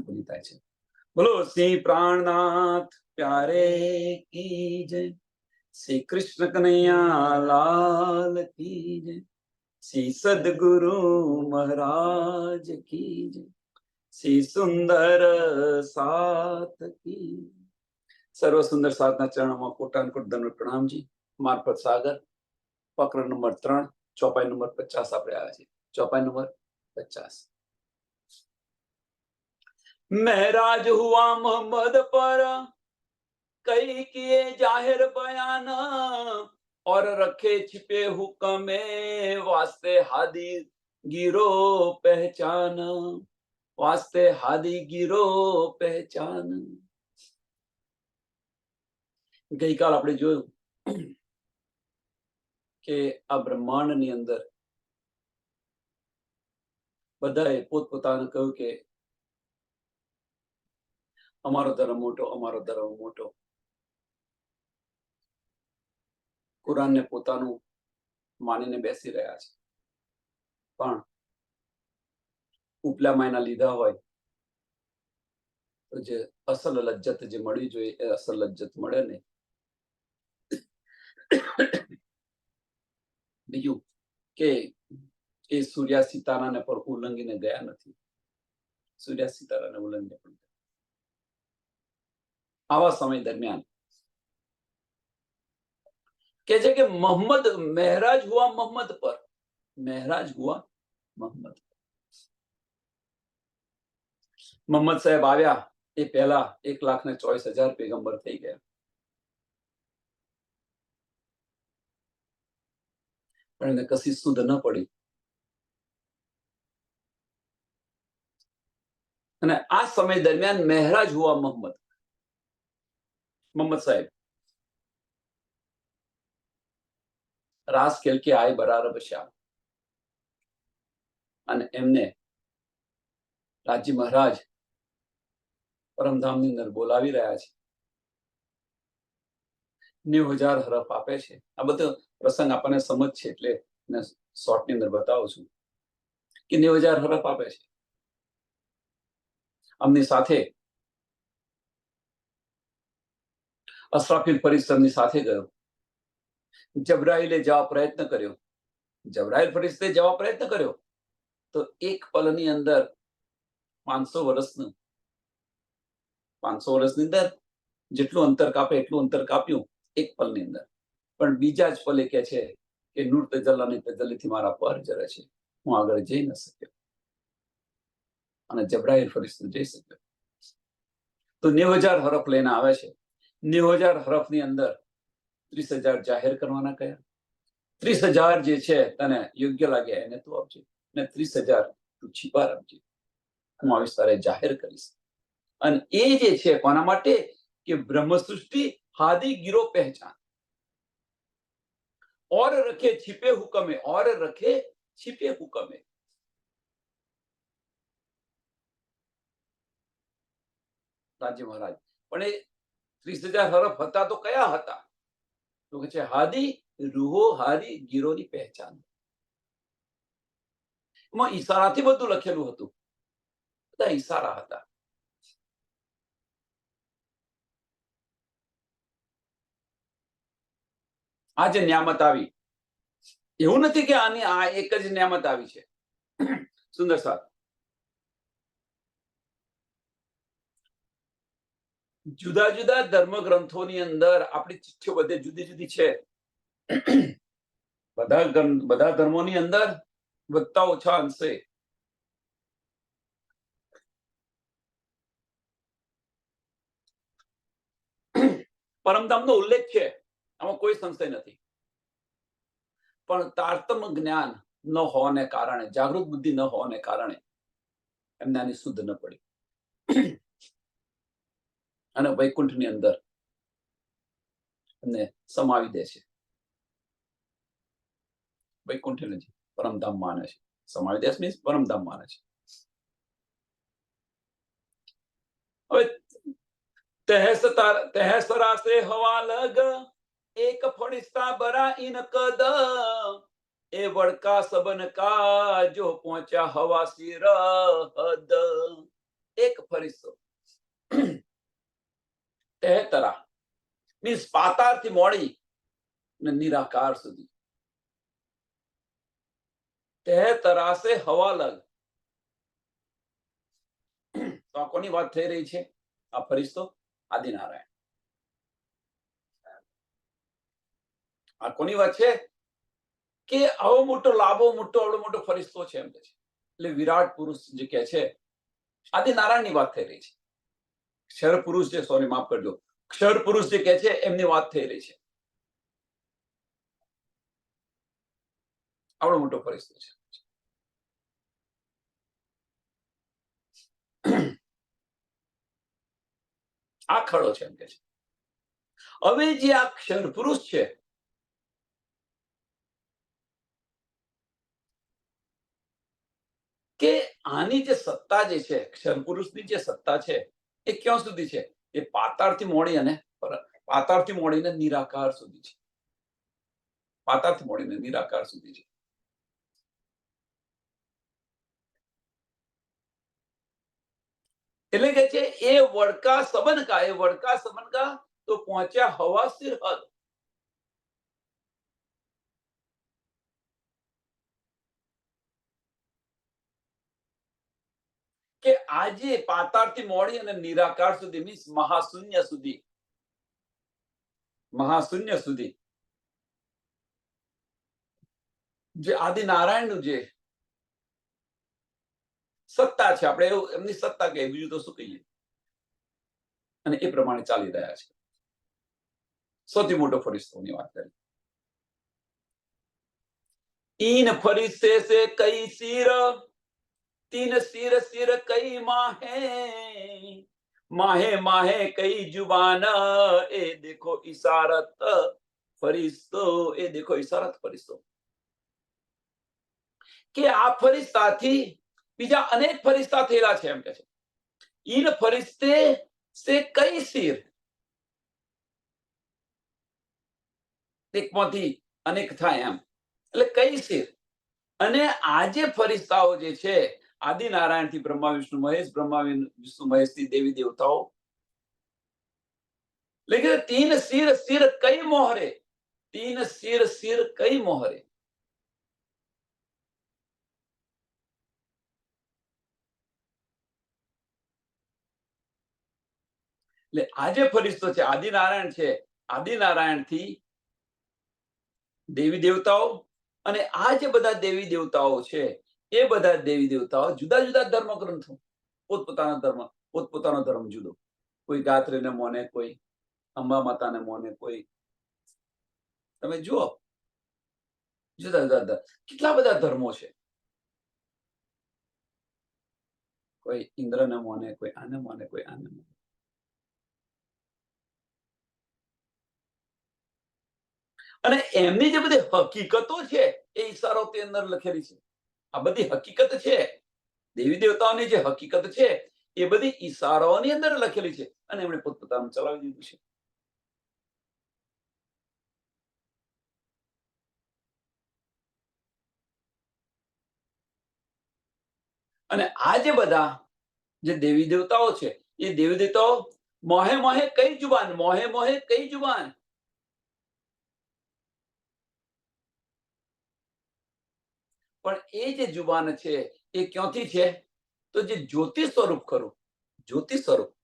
પૂરી થાય છે. બોલો શ્રી પ્રાણનાથ પ્યારે કી જય, શ્રી કૃષ્ણ કનૈયા લાલ કી જય, શ્રી સદગુરુ મહારાજ કી જય, શ્રી સુંદર સાત કી. સર્વ સુંદર સાતના ચરણોમાં કોટાનકોટ દંડ પ્રણામજી. મારફત સાગર ફકર નંબર 3, ચોપાઈ નંબર 50 આપણે આવ્યા છીએ. ચોપાઈ નંબર 50. महराज हुआ मोहम्मद पर, कई किए जाहिर बयान, और रखे छिपे हुक्म वास्ते हादी गिरो पहचान, वास्ते हादी गिरो पहचान. ગઈકાલ આપણે જોયું કે આ બ્રહ્માંડની અંદર બધાએ પોતપોતાનું કહ્યું કે અમારો ધર્મ મોટો, અમારો ધર્મ મોટો. કુરાનને પોતાનું માનીને બેસી રહ્યા છે, પણ ઉપલા માયના લીધા હોય તો જે અસલ લજ્જત જે મળવી જોઈએ એ અસલ લજ્જત મળે નહીં. બીજું કે એ સૂર્યા સિતારાને પર ઉલ્લંઘીને ગયા નથી, સૂર્યા સિતારાને ઉલ્લંઘીને પણ આવા સમય દરમિયાન કે છે કે મોહમ્મદ મહેરાજ હુઆ મોહમ્મદ પર, મહેરાજ હુઆ મોહમ્મદ. મોહમ્મદ સાહેબ આવ્યા એ પહેલા 1,24,000 પેગંબર થઈ ગયા, પણ એને કશી સુધ ન પડી. અને આ સમય દરમિયાન મહેરાજ હુઆ મોહમ્મદ, મોહમ્મદ સાહેબ રાસ ખેલ કે આય બરાબર શ્યામ, અને એમને રાજી મહારાજ પરમધામની અંદર બોલાવી રહ્યા છે. 90,000 હરફ આપે છે. આ બધો પ્રસંગ આપણને સમજ છે એટલે શોર્ટની અંદર બતાવું છું કે 90,000 હરફ આપે છે. અમની સાથે અસરાફીલ ફરિશ્તાની સાથે ગયો. જબરાઈલે જવા પ્રયત્ન કર્યો, જબરાઈલ ફરિશ્તે જવા પ્રયત્ન કર્યો તો એક પલની અંદર 500 વર્ષની અંદર જેટલું અંતર કાપે એટલું અંતર કાપ્યું એક પલની અંદર. પણ બીજા જ પલે કે છે કે નૂર તજલ્લાની તજલ્લીથી મારા પર જરે છે, હું આગળ જઈ ન શક્યો. અને જબરાઈલ ફરિશ્તો જઈ શક્યો. તો 90,000 હરફ લઈને આવે છે. 90,000 હરફની અંદર 30,000 જાહેર કરવાના કયા. 30,000 જે છે તને યોગ્ય લાગ્યા એને તું આપજે, ને 30,000 તું છીપા રાખજે, હું આ વિસ્તારે જાહેર કરીશ. અને એ જે છે કોના માટે કે બ્રહ્મ સૃષ્ટિ હાદી ગીરો પહેચાન, और रखे छिपे हुक्म है, और रखे छिपे हुक्म है. રાજ્ય મહારાજ પણ એ 30,000 હરફ હતા તો કયા હતા? તો કે છે હાદી રૂહો હાદી ગીરોની પહેચાન. એમાં ઈશારાથી બધું લખેલું હતું, બધા ઈશારા હતા. આ જે નિયામત આવી એવું નથી કે આની આ એક જ નિયામત આવી છે. સુંદર સાહેબ, જુદા જુદા ધર્મ ગ્રંથોની અંદર આપણી ચિઠ્ઠીઓ બધે જુદી જુદી છે. બધા ધર્મોની અંદર વધતા ઓછા અંશે પરમધામનો ઉલ્લેખ છે, આમાં કોઈ સંશય નથી. પણ તારતમ જ્ઞાન ન હોવાને કારણે, જાગૃત બુદ્ધિ ન હોવાને કારણે એમને આની શુદ્ધ ન પડી. અને વૈકુંઠની અંદર એમને સમાવી દે છે. વૈકુંઠ નથી, પરમધામ માને છે. સમાવી દે મીન્સ પરમધામ માને છે. હવે તહેસરા સે હવા લગ, એક ફરિશ્તા બરા ઇન કદ, એ વડકા સબન કા જો પહોંચ્યા હવા સિર હદ. એક ફરિશ્તો તેહતરા મીન્સ પાતાળથી મોડી ને નિરાકાર સુધી, તેહતરા સે હવા લગ. તો આ કોની વાત થઈ રહી છે? આ ફરિશ્તો આદિનારાયણ. આ કોની વાત છે? કે આવો મોટો લાભો, આવડો મોટો ફરિશ્તો છે એમ કે છે. એટલે વિરાટ પુરુષ જે કે છે આદિનારાયણની વાત થઈ રહી છે. ક્ષર પુરુષ જે, સોરી માફ કરજો, ક્ષર પુરુષ જે કે છે એમની વાત થઈ રહી છે. આવડો મોટો ફરિશ્તો છે. આ ખડો છે એમ કે છે. હવે જે આ ક્ષર પુરુષ છે કે આની જે સત્તા જે છે, ક્ષર પુરુષની જે સત્તા છે એ ક્યાં સુધી છે? એ પાતાળથી મોડીને નિરાકાર સુધી છે. પાતાળથી મોડીને નિરાકાર સુધી છે. એટલે કે છે એ વડકા સબનકા તો પહોંચ્યા હવા સિર હદ. કે આજે પાતાળથી મોડી અને નિરાકાર સુધી મીન્સ મહાશૂન્ય સુધી જે આદિનારાયણનું જે સત્તા છે, આપણે એવું એમની સત્તા કહીએ, બીજું તો શું કહીએ, અને એ પ્રમાણે ચાલી રહ્યા છે. સૌથી મોટો ફરિશ્તોની વાત કરી. ઈન ફરિશ્તે સે કઈ સિર, તીન સિર સિર કઈ માહે માહે કઈ જુબાન, એ દેખો ઇશારત ફરિશ્તો, એ દેખો ઇશારત ફરિશ્તો. કે આ ફરિશ્તાથી બીજા અનેક ફરિશ્તા થયેલા છે એમ કે છે. ઈન ફરિશ્તે સે કઈ સિર, એકમાંથી અનેક થાય એમ, એટલે કઈ સિર. અને આ જે ફરિશ્તાઓ જે છે આદિનારાયણ થી બ્રહ્મા વિષ્ણુ મહેશ, બ્રહ્મા વિષ્ણુ મહેશ થી દેવી દેવતાઓ, લેકિન તીન સિર સિર કઈ મોહરે, તીન સિર સિર કઈ મોહરે. એટલે આ જે ફરિશ્તો છે આદિનારાયણ છે, આદિનારાયણ થી દેવી દેવતાઓ, અને આ જે બધા દેવી દેવતાઓ છે એ બધા દેવી દેવતાઓ જુદા જુદા ધર્મ ગ્રંથો, પોતપોતાનો ધર્મ જુદો. કોઈ ગાયત્રીને મોને, કોઈ અંબા માતાને મોને, કોઈ તમે જુઓ જુદા જુદા કેટલા બધા ધર્મો છે. કોઈ ઇન્દ્રને મોને, કોઈ આને મોને, કોઈ આને મોને. અને એમની જે બધી હકીકતો છે એ ઈશારોની અંદર લખેલી છે. આ બધી હકીકત છે, દેવી દેવતાઓની જે હકીકત છે એ બધી ઈશારાઓની અંદર લખેલી છે, અને એમણે પોતપોતાનું ચલાવી દીધું છે. અને આ જે બધા જે દેવી દેવતાઓ છે એ દેવી દેવતાઓ મોહે મોહે કઈ જુબાન, મોહે મોહે કઈ જુબાન. પણ એ જે જુબાન છે એ ક્યાંથી છે? તો જે જ્યોતિ સ્વરૂપ ખરું, જ્યોતિ સ્વરૂપ.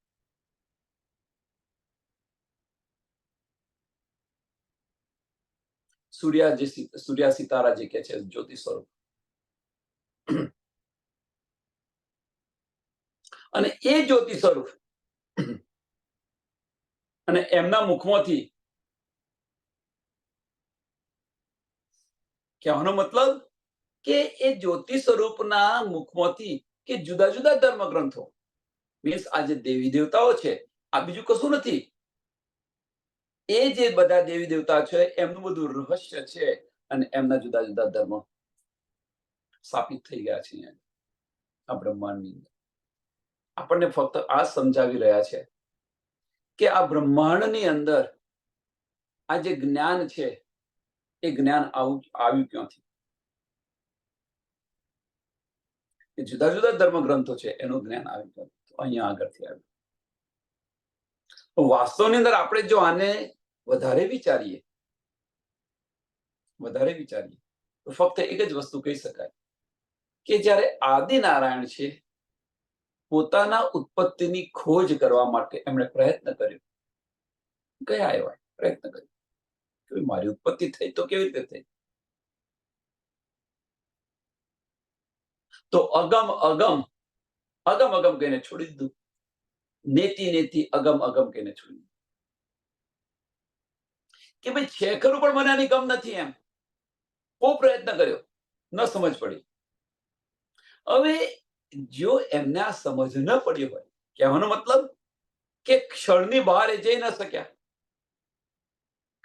સૂર્યા સિતારા જે કે છે જ્યોતિ સ્વરૂપ. અને એ જ્યોતિ સ્વરૂપ અને એમના મુખમાંથી, કહેવાનો મતલબ કે એ જ્યોતિ સ્વરૂપના મુખમાંથી કે જુદા જુદા ધર્મ ગ્રંથો, મીન્સ આ જે દેવી દેવતાઓ છે આ બીજું કશું નથી, એ જે બધા દેવી દેવતા છે એમનું બધું રહસ્ય છે, અને એમના જુદા જુદા ધર્મ સ્થાપિત થઈ ગયા છે આ બ્રહ્માંડની અંદર. આપણને ફક્ત આ સમજાવી રહ્યા છે કે આ બ્રહ્માંડની અંદર આ જે જ્ઞાન છે એ જ્ઞાન આવ્યું ક્યાંથી. જુદા જુદા ધર્મ ગ્રંથો છે એનું જ્ઞાન આવ્યું અહીંયા આગળથી આવ્યું. વાસ્તવની અંદર આપણે જો આને વધારે વિચારીએ તો ફક્ત એક જ વસ્તુ કહી શકાય કે જ્યારે આદિનારાયણ છે પોતાના ઉત્પત્તિની ખોજ કરવા માટે એમણે પ્રયત્ન કર્યો. ગયા એવા પ્રયત્ન કર્યો કે મારી ઉત્પત્તિ થઈ તો કેવી રીતે થઈ? તો અગમ અગમ કહીને છોડી દીધું. નેતિ અગમ કહીને છોડી દીધું કે ભાઈ છે ખરું પણ મને આની ગમ નથી. એમ બહુ પ્રયત્ન કર્યો, ન સમજ પડી. હવે જો એમને આ સમજ ન પડી હોય, કહેવાનો મતલબ કે ક્ષરની બહાર એ જઈ ન શક્યા,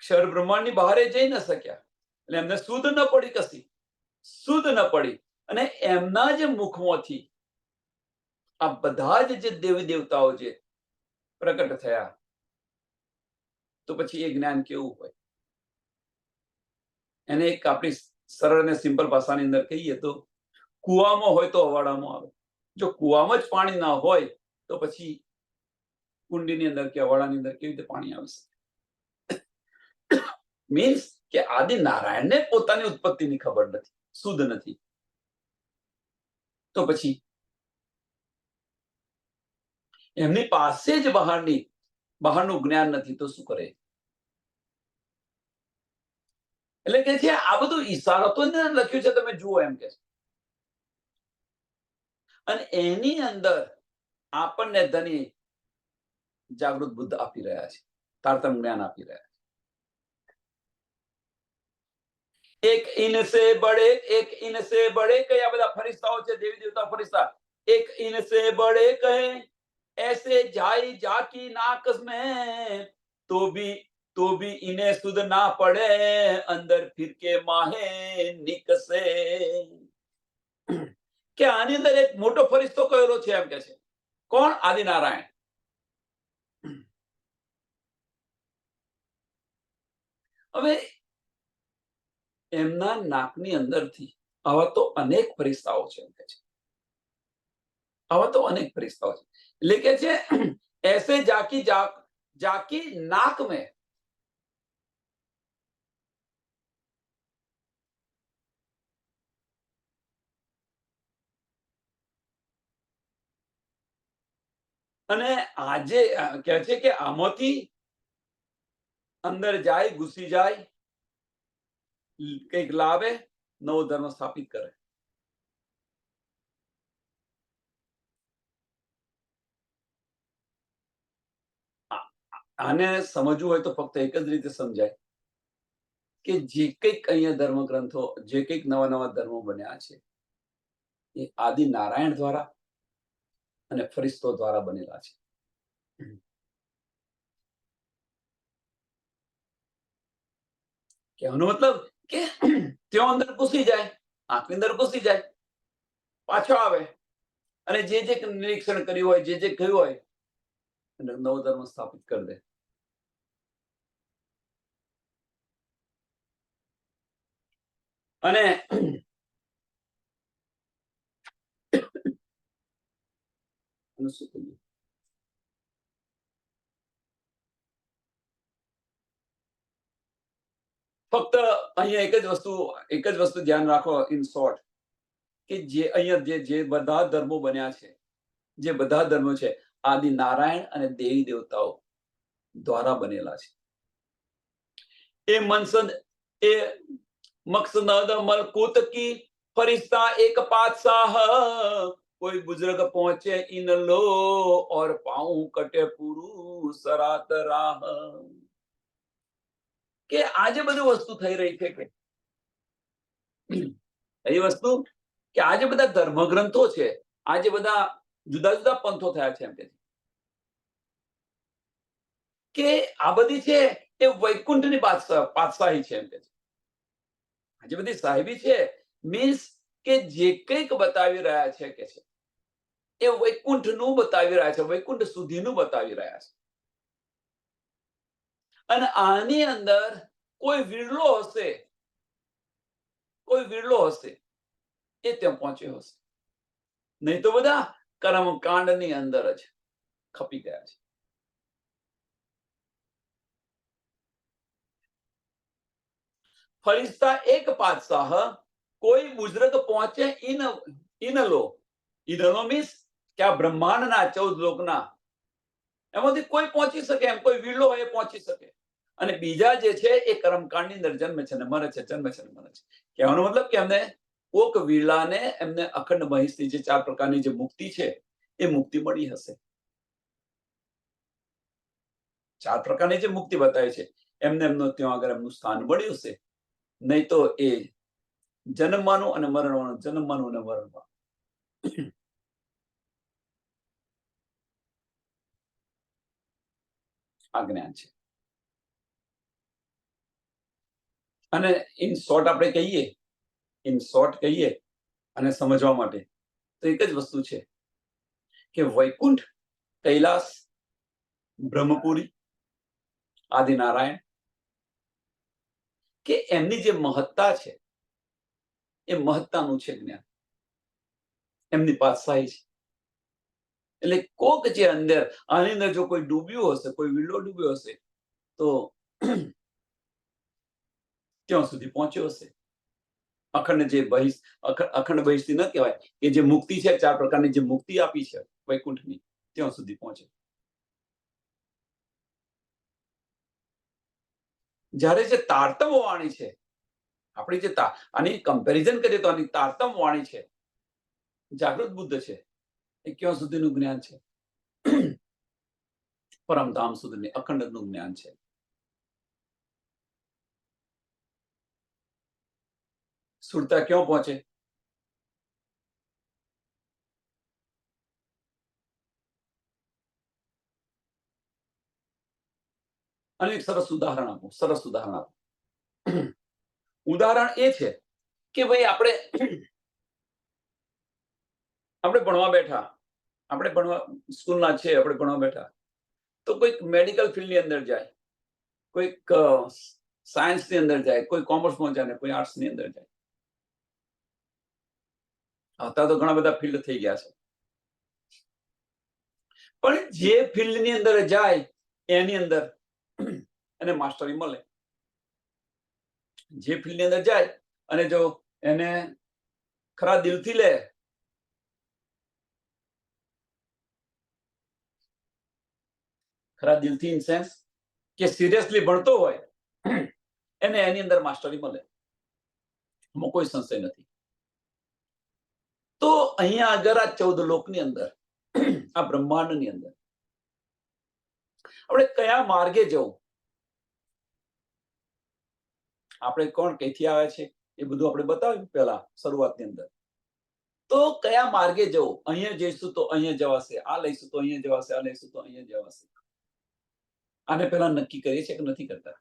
ક્ષર બ્રહ્માંડની બહાર એ જઈ ન શક્યા, એટલે એમને શુદ્ધ ન પડી, કશી શુદ્ધ ન પડી. અને એમના જે મુખમાંથી આ બધા જ જે દેવી દેવતાઓ જે પ્રકટ થયા, તો પછી એ જ્ઞાન કેવું હોય? એને એક આપણી સરળ અને સિમ્પલ ભાષાની અંદર કહીએ તો કુવામાં હોય તો અવાડામાં આવે. જો કુવામાં જ પાણી ના હોય તો પછી કુંડીની અંદર કે અવાડાની અંદર કેવી રીતે પાણી આવી શકે? મીન્સ કે આદિ નારાયણને પોતાની ઉત્પત્તિની ખબર નથી, શુદ્ધ નથી. તો પછી એમની પાસે જ બહારનું જ્ઞાન નથી, તો શું કરે? એટલે કે છે આ બધું ઈશારતો લખ્યું છે, તમે જુઓ એમ કે છે. અને એની અંદર આપણને ધની જાગૃત બુદ્ધ આપી રહ્યા છે, તારતમ જ્ઞાન આપી રહ્યા છે. એક ઇનસે બડે કયા બધા ફરિશ્તાઓ છે, દેવી દેવતા ફરિશ્તા. એક ઇનસે બડે કહે ऐसे जाई जाकी नाकस में तो भी इन्हें सुध ना पड़े अंदर फिर के माहे निकसे. કે આની અંદર એક મોટો ફરિશ્તો કહેલો છે, એમ કે છે. કોણ? આદિનારાયણ. હવે એમના નાકની અંદરથી આવા તો અનેક ફરિશ્તાઓ છે, એમ કે છે. આવા તો અનેક ફરિશ્તાઓ છે. એટલે કે છે ऐसे जाकी नाक में. અને આજે કહે છે કે આમાંથી અંદર જાય, ઘૂસી જાય, કંઈક લાવે, નવો ધર્મ સ્થાપિત કરે. આને સમજવું હોય તો ફક્ત એક જ રીતે સમજાય કે જે કંઈક અહીંયા ધર્મ ગ્રંથો, જે કંઈક નવા નવા ધર્મો બન્યા છે એ આદિ નારાયણ દ્વારા અને ફરિશ્તો દ્વારા બનેલા છે. કહેવાનો મતલબ કે તેઓ અંદર ઘૂસી જાય, આંખની અંદર ઘૂસી જાય, પાછો આવે અને જે નિરીક્ષણ કર્યું હોય, જે કહ્યું હોય, નવો ધર્મ સ્થાપિત કરી દે. અને શું કહીએ, ફક્ત અહીંયા એક જ વસ્તુ ધ્યાન રાખો ઇન શોર્ટ, કે જે અહીંયા જે બધા ધર્મો બન્યા છે, જે બધા ધર્મો છે, આદિ નારાયણ અને દેવી દેવતાઓ દ્વારા બનેલા છે. એ મકસદ મલકૂત કી ફરિશ્તા એક પાતશાહ, કોઈ બુजुर्ग પહોંચે ઇન લો ઓર પાઉં કટે પૂરું સરાત રાહ. કે આજે બધું વસ્તુ થઈ રહી છે, કે એ વસ્તુ કે આજે બધા ધર્મગ્રંથો છે, આજે બધા જુદા જુદા પંથો થયા છે, એમ કે આ બધી છે એ વૈકુંઠની પાતશાહી છે, એમ કે છે. આજે બધી સાહેબી છે, મીન્સ કે જે કંઈક બતાવી રહ્યા છે કે છે એ વૈકુંઠનું બતાવી રહ્યા છે, વૈકુંઠ સુધીનું બતાવી રહ્યા છે. અને આની અંદર કોઈ વિરલો હશે એ ત્યાં પહોંચ્યો હશે, નહીં તો બધા કર્મકાંડની અંદર જ ખપી ગયા છે. ફરિશ્તા એક પાતશાહ કોઈ બુઝુર્ગ પહોંચે ઇનલો મીન્સ કે આ બ્રહ્માંડના 14 લોકના એમાંથી કોઈ પહોંચી શકે, એમ કોઈ વીલો હોય એ પહોંચી શકે. અને બીજા જે છે એ કર્મકાંડની અંદર જન્મે છે ને મરે છે, જન્મે છે ને મરે છે. કહેવાનો મતલબ કે એમને કોક વીલાને એમને અખંડ મહિષની જે 4 પ્રકારની જે મુક્તિ છે એ મુક્તિ મળી હશે. 4 પ્રકારની જે મુક્તિ બતાવી છે એમને એમનું ત્યાં આગળ એમનું સ્થાન મળ્યું છે. નહીં તો એ જન્મવાનું અને મરણવાનું, જન્મવાનું અને મરણવાનું. આ જ્ઞાન છે. અને ઇન શોર્ટ આપણે કહીએ, અને સમજવા માટે તો એક જ વસ્તુ છે કે વૈકુંઠ, કૈલાસ, બ્રહ્મપુરી, આદિનારાયણ કે એમની જે મહત્તા છે એ મહત્તાનું છે જ્ઞાન, એમની પાતશાહી છે. એટલે કોક જે અંદર આની અંદર જો કોઈ ડૂબ્યું હશે, કોઈ વીલો ડૂબ્યો હશે તો ત્યાં સુધી પહોંચ્યો હશે. અખંડ જે અખંડ બહિષ્ઠી ન કહેવાય, એ જે મુક્તિ છે 4 પ્રકારની જે મુક્તિ આપી છે વૈકુંઠની, ત્યાં સુધી પહોંચે. જ્યારે જે તારતમ વાણી છે આપણી, જે આની કમ્પેરિઝન કરીએ તો આની તારતમ વાણી છે, જાગૃત બુદ્ધ છે, એ ક્યાં સુધીનું જ્ઞાન છે? પરમધામ સુધીની અખંડનું જ્ઞાન છે. સુરતા ક્યાં પહોંચે? અને એક સરસ ઉદાહરણ આપું. ઉદાહરણ એ છે કે ભાઈ આપણે ભણવા બેઠા, આપણે ભણવા સ્કૂલના છે, આપણે ભણવા બેઠા તો કોઈક મેડિકલ ફિલ્ડની અંદર જાય, કોઈક સાયન્સની અંદર જાય, કોઈ કોમર્સમાં જાય, કોઈ આર્ટ્સની અંદર જાય. અત્યારે તો ઘણા બધા ફિલ્ડ થઈ ગયા છે. પણ જે ફિલ્ડની અંદર જાય એની અંદર એને માસ્ટરી મળે. જે ફિલ્ડની અંદર જાય અને જો એને ખરા દિલથી લે, ખરા દિલથી ઇન સેન્સ કે સિરિયસલી ભણતો હોય, એને એની અંદર માસ્ટરી મળે, એમાં કોઈ સંશય નથી. તો અહીંયા આગળ આ 14 લોકની અંદર, આ બ્રહ્માંડની અંદર આપણે કયા માર્ગે જવું, આપણે કોણ કઈથી આવે છે એ બધું આપણે બતાવ્યું પહેલા શરૂઆતની અંદર. તો કયા માર્ગે જવું, અહીંયા જઈશું તો અહીંયા જવાશે, આ લઈશું તો અહીંયા જવાશે, આ લઈશું તો અહીંયા જવાશે. આને પહેલા નક્કી કરીએ છીએ કે નથી કરતા?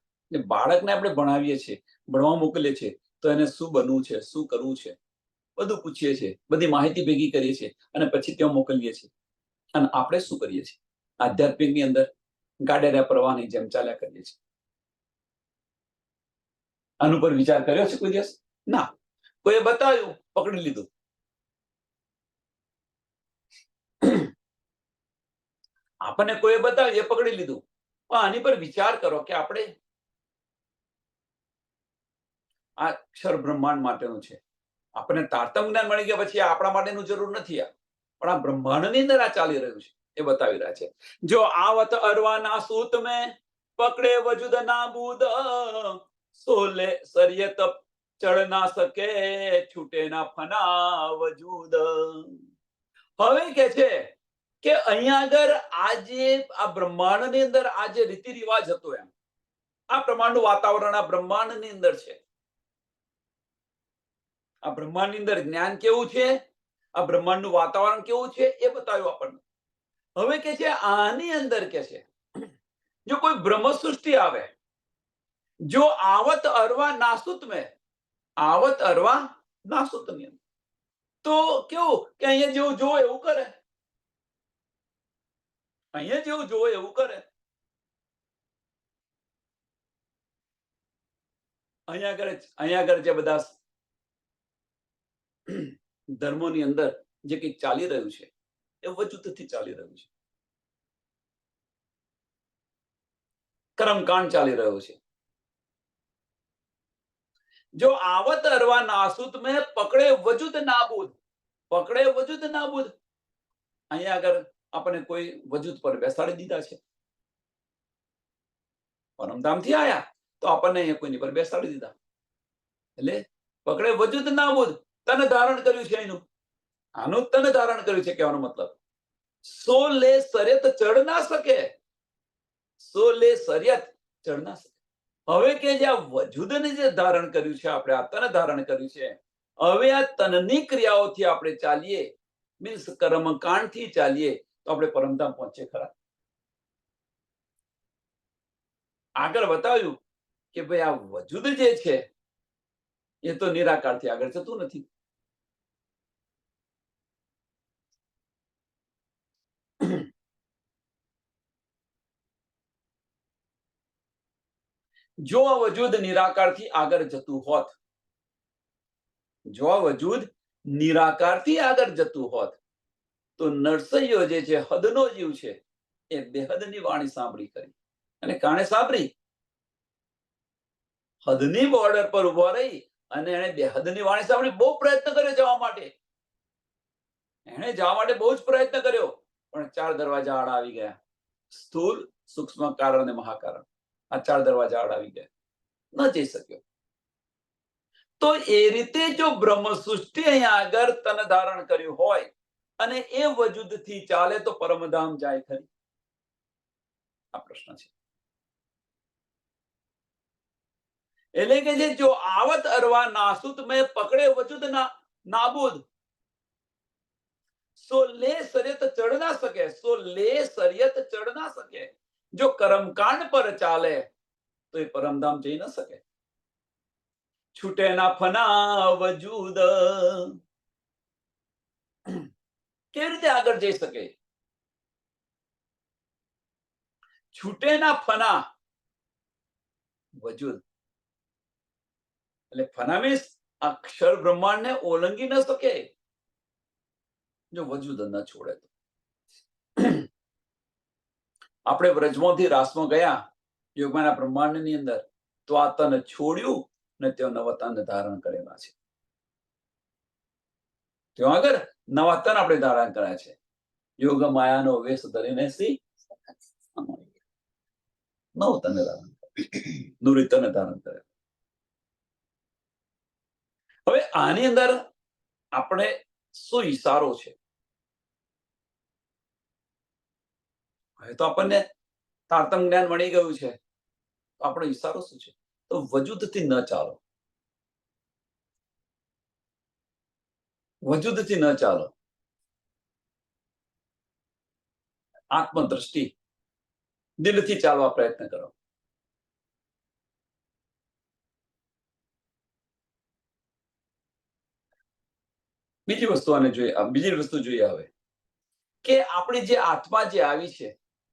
બાળકને આપણે ભણાવીએ છીએ, ભણવા મોકલીએ છીએ તો એને શું બનવું છે, શું કરવું છે, બધું પૂછીએ છીએ, બધી માહિતી ભેગી કરીએ છીએ અને પછી ત્યાં મોકલીએ છીએ. અને આપણે શું કરીએ છીએ? આધ્યાત્મિકની અંદર ગાડેરા પ્રવાહની જેમ ચાલ્યા કરીએ છીએ. આનું પર વિચાર કર્યો છે કોઈ દિવસ? ના. કોઈએ બતાવ્યું, પકડી લીધું. આપણને કોઈએ બતાવ્યું, એ પકડી લીધું. પણ આની પર વિચાર કરો કે આપણે આ અક્ષર બ્રહ્માંડ માટેનું છે. આપણને તારતમ જ્ઞાન મળી ગયા પછી આપણા માટેનું જરૂર નથી. પણ આ બ્રહ્માંડની અંદર આ ચાલી રહ્યું છે એ બતાવી રહ્યા છે. જો આવત અરવાના સૂત મેં પકડે વજુદ નાબૂદ, સોલે સરિયત ચડ ના શકે, છૂટે ના ફના વજૂદ. હવે કે છે કે અહીંયા આગળ આજે આ બ્રહ્માંડની અંદર આ જે રીતિ રિવાજ હતો, એમ આ પ્રમાણનું વાતાવરણ આ બ્રહ્માંડની અંદર છે. આ બ્રહ્માંડની અંદર જ્ઞાન કેવું છે, આ બ્રહ્માંડનું વાતાવરણ કેવું છે એ બતાવ્યું આપણને. હવે કે છે આની અંદર કે છે જો કોઈ બ્રહ્મ સૃષ્ટિ આવે, જો આવત અરવા નાસુત મેં, આવત અરવા નાસુત ની અંદર, તો કેવું કે અહીંયા જેવું જોવે એવું કરે, અહીંયા જેવું જોવે એવું કરે. અહીંયા આગળ જે બધા ધર્મોની અંદર જે કંઈક ચાલી રહ્યું છે એ વજૂદથી ચાલી રહ્યું છે. કર્મકાંડ ચાલી રહ્યો છે. જો આવત અરવા નાસુત મેં પકડે વજૂદ નાબૂદ, પકડે વજૂદ નાબૂદ. અહીંયા આગળ આપણે કોઈ વજૂદ પર બેસાડી દીધા છે. પરમધામથી આયા તો આપણને અહીંયા કોઈની પર બેસાડી દીધા. એટલે પકડે વજૂદ નાબૂદ, તન ધારણ કર્યું છે એનું. આનું તન ધારણ કર્યું છે કહેવાનો મતલબ. સો લે સરિયત ચડ ના શકે, સો લે સરિયત ચડ ના શકે. હવે કે જે આ વજૂદને જે ધારણ કર્યું છે, આપણે આ તન ધારણ કર્યું છે, હવે આ તનની ક્રિયાઓથી આપણે ચાલીએ, મીન્સ કર્મકાંડથી ચાલીએ તો આપણે પરમધામ પહોંચીએ ખરા. આગળ બતાવ્યું કે ભાઈ આ વજૂદ જે છે એ તો નિરાકારથી આગળ જતું નથી. જો આ વજૂદ નિરાકારથી આગળ જતું હોત, જો આ વજૂદ નિરાકારથી આગળ જતું હોત તો નરસૈયો જે છે, હદનો જીવ છે, એ બેહદની વાણી સાંભળી કરી અને કાણે સાંભળી, હદની બોર્ડર પર ઉભો રહી અને એને બેહદની વાણી સાંભળી. બહુ પ્રયત્ન કર્યો જવા માટે, એને જવા માટે બહુ જ પ્રયત્ન કર્યો, પણ 4 દરવાજા આડા આવી ગયા. સ્થૂળ, સૂક્ષ્મ કારણ અને મહાકારણ, આ 4 દરવાજા આડા આવી ગયા, ન જઈ શક્યો. તો એ રીતે જો બ્રહ્મ સૃષ્ટિ અહીંયા આગળ તન ધારણ કર્યું હોય અને એ વજૂદથી ચાલે તો પરમધામ જાય ખરી? આ પ્રશ્ન છે. એટલે કે જે જો આવત અરવા નાસુત મેં પકડે વજૂદ નાબૂદ, સો લે સરિયત ચડ ના શકે, સો લે સરિયત ચડ ના શકે. જો કર્મકાંડ પર ચાલે તો એ પરમધામ જઈ ન શકે. છૂટે ના ફના વજૂદ, કેવી રીતે આગળ જઈ શકે? છૂટે ના ફના વજૂદ, એટલે ફના મીન્સ અક્ષર બ્રહ્માંડને ઓળંગી ન શકે જો વજૂદ ન છોડે તો. આપણે વ્રજમાંથી રાસમાં ગયા યોગમાના બ્રહ્માંડની અંદર, તો આ તન છોડ્યું ને તેઓ નવા તન ધારણ કરેલા છે. ત્યાં આગળ નવા તન આપણે ધારણ કર્યા છે. યોગ માયાનો વેશ ધરીને નવ તન ધારણ નુરી તન ધારણ કરે. હવે આની અંદર આપણે શું ઈશારો છે? હવે તો આપણને તારતમ જ્ઞાન મળી ગયું છે, તો આપણો ઈશારો શું છે? તો વજૂદથી ન ચાલો, વજૂદથી ન ચાલો. આત્મદ્રષ્ટિ, દિલથી ચાલવા પ્રયત્ન કરો. બીજી વસ્તુ જોઈએ હવે કે આપણી જે આત્મા જે આવી છે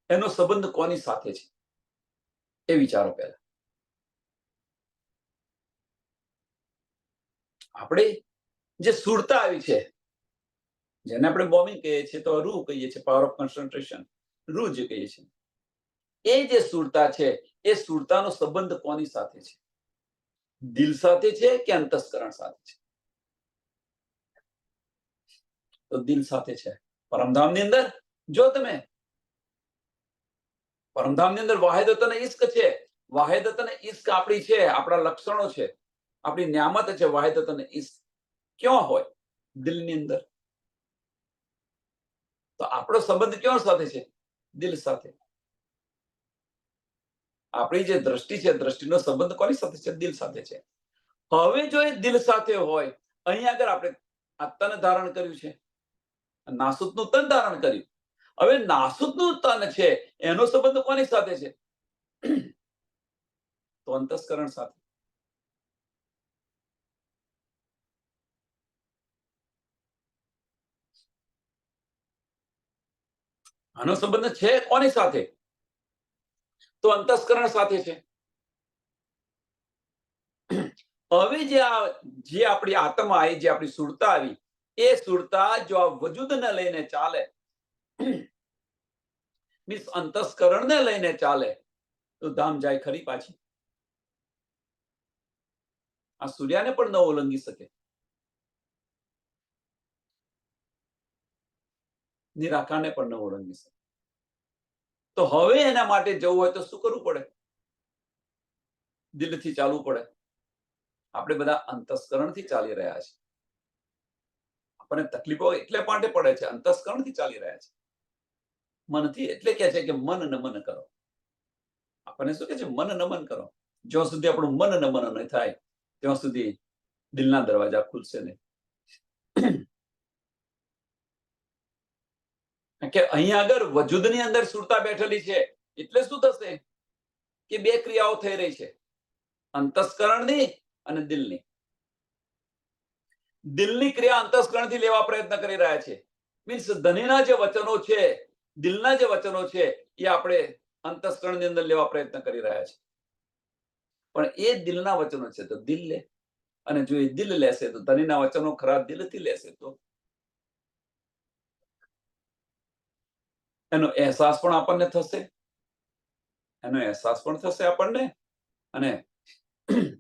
એનો સંબંધ કોની સાથે છે એ વિચારો. પહેલા આપણે જે સુરતા આવી છે, જેને આપણે બોમ્બિંગ કહીએ છીએ, તો રૂ કહીએ છીએ, પાવર ઓફ કોન્સન્ટ્રેશન, રૂ જે કહીએ છીએ, એ જે સુરતા છે એ સુરતાનો સંબંધ કોની સાથે છે? દિલ સાથે છે કે અંતસ્કરણ સાથે છે? તો દિલ સાથે છે. પરમધામની અંદર જો તમે પરમધામની અંદર વાહિદત અને ઇશ્ક છે. વાહિદત અને ઇશ્ક આપણી છે, આપણા લક્ષણો છે, આપણી નિયામત છે. વાહિદત અને ઇશ્ક ક્યાં હોય? દિલની અંદર. તો આપણો સંબંધ ક્યાં સાથે છે? દિલ સાથે. આપણી જે દ્રષ્ટિ છે, દ્રષ્ટિનો સંબંધ કોની સાથે છે? દિલ સાથે છે. હવે જો એ દિલ સાથે હોય, અહીંયા આગળ આપણે આ તન ધારણ કર્યું છે, નાસુતનું તન ધારણ કર્યું. હવે નાસુતનું તન છે એનો સંબંધ કોની સાથે છે? તો અંતસ્કરણ સાથે. આનો સંબંધ છે કોની સાથે? તો અંતસ્કરણ સાથે છે. હવે જે આપણી આત્મા આવી, જે આપણી સુરતા આવી, એ સુરતા જો આ વજૂદને લઈને ચાલે મીન્સ અંતસ્કરણને લઈને ચાલે તો ધામ જાય ખરી પાછી. આ સૂર્યાને પણ ન ઓળંગી શકે, નિરાકારને પણ ન ઓળંગી શકે. તો હવે એના માટે જવું હોય તો શું કરવું પડે? દિલથી ચાલવું પડે. આપણે બધા અંતસ્કરણથી ચાલી રહ્યા છે. આપણને તકલીફો એટલે માટે પડે છે, અંતસ્કરણથી ચાલી રહ્યા છે. મનથી એટલે કે છે કે મન નમન કરો. આપણને શું કે છે? મન નમન કરો. જ્યાં સુધી આપણું મન નમન નહીં થાય ત્યાં સુધી દિલના દરવાજા ખુલશે નહીં. કે અહીંયા આગળ વજૂદની અંદર સુરતા બેઠેલી છે એટલે શું થશે કે બે ક્રિયાઓ થઈ રહી છે, અંતસ્કરણની અને દિલની. દિલની ક્રિયા અંતસ્કરણથી લેવા પ્રયત્ન કરી રહ્યા છે. મીન્સ ધનીના જે વચનો છે, દિલના જે વચનો છે એ આપણે અંતસ્કરણની અંદર લેવા પ્રયત્ન કરી રહ્યા છે. પણ એ દિલના વચનો છે તો દિલ લે, અને જો એ દિલ લેશે તો ધનીના વચનો ખરા દિલથી લેશે તો એનો અહેસાસ પણ આપણને થશે, આપણને, અને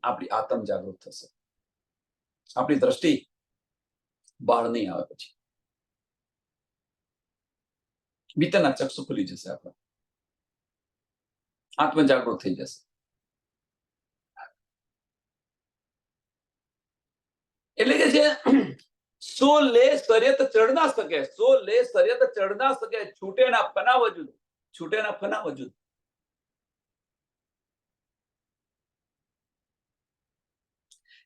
આપણી આત્મ જાગૃત થશે. આપણી દ્રષ્ટિ બહાર નહીં આવે, પછી ભીતરના ચક્ષુ ખુલી જશે, આપણા આત્મ જાગૃત થઈ જશે. એટલે કે છે સો લે સરિયત ચઢ ના શકે, સો લે સરિયત ચઢ ના શકે, છૂટે ના ફના વજૂદ, છૂટે ના ફના વજૂદ.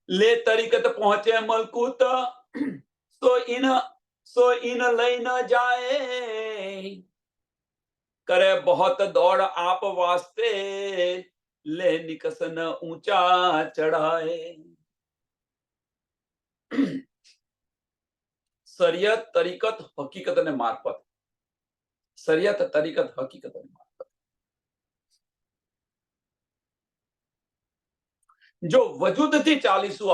લે તરીકત પહોંચે મલકૂત, સો ઇન લઈ ન જાય, કરે बहुत दौड़ आप वास्ते, ले निकस न ऊंचा चढ़ाए. શરિયત, તરીકત, હકીકત અને મારફત. શરિયત, તરીકત, હકીકત અને મારફત. જો વજૂદથી ચાલીશું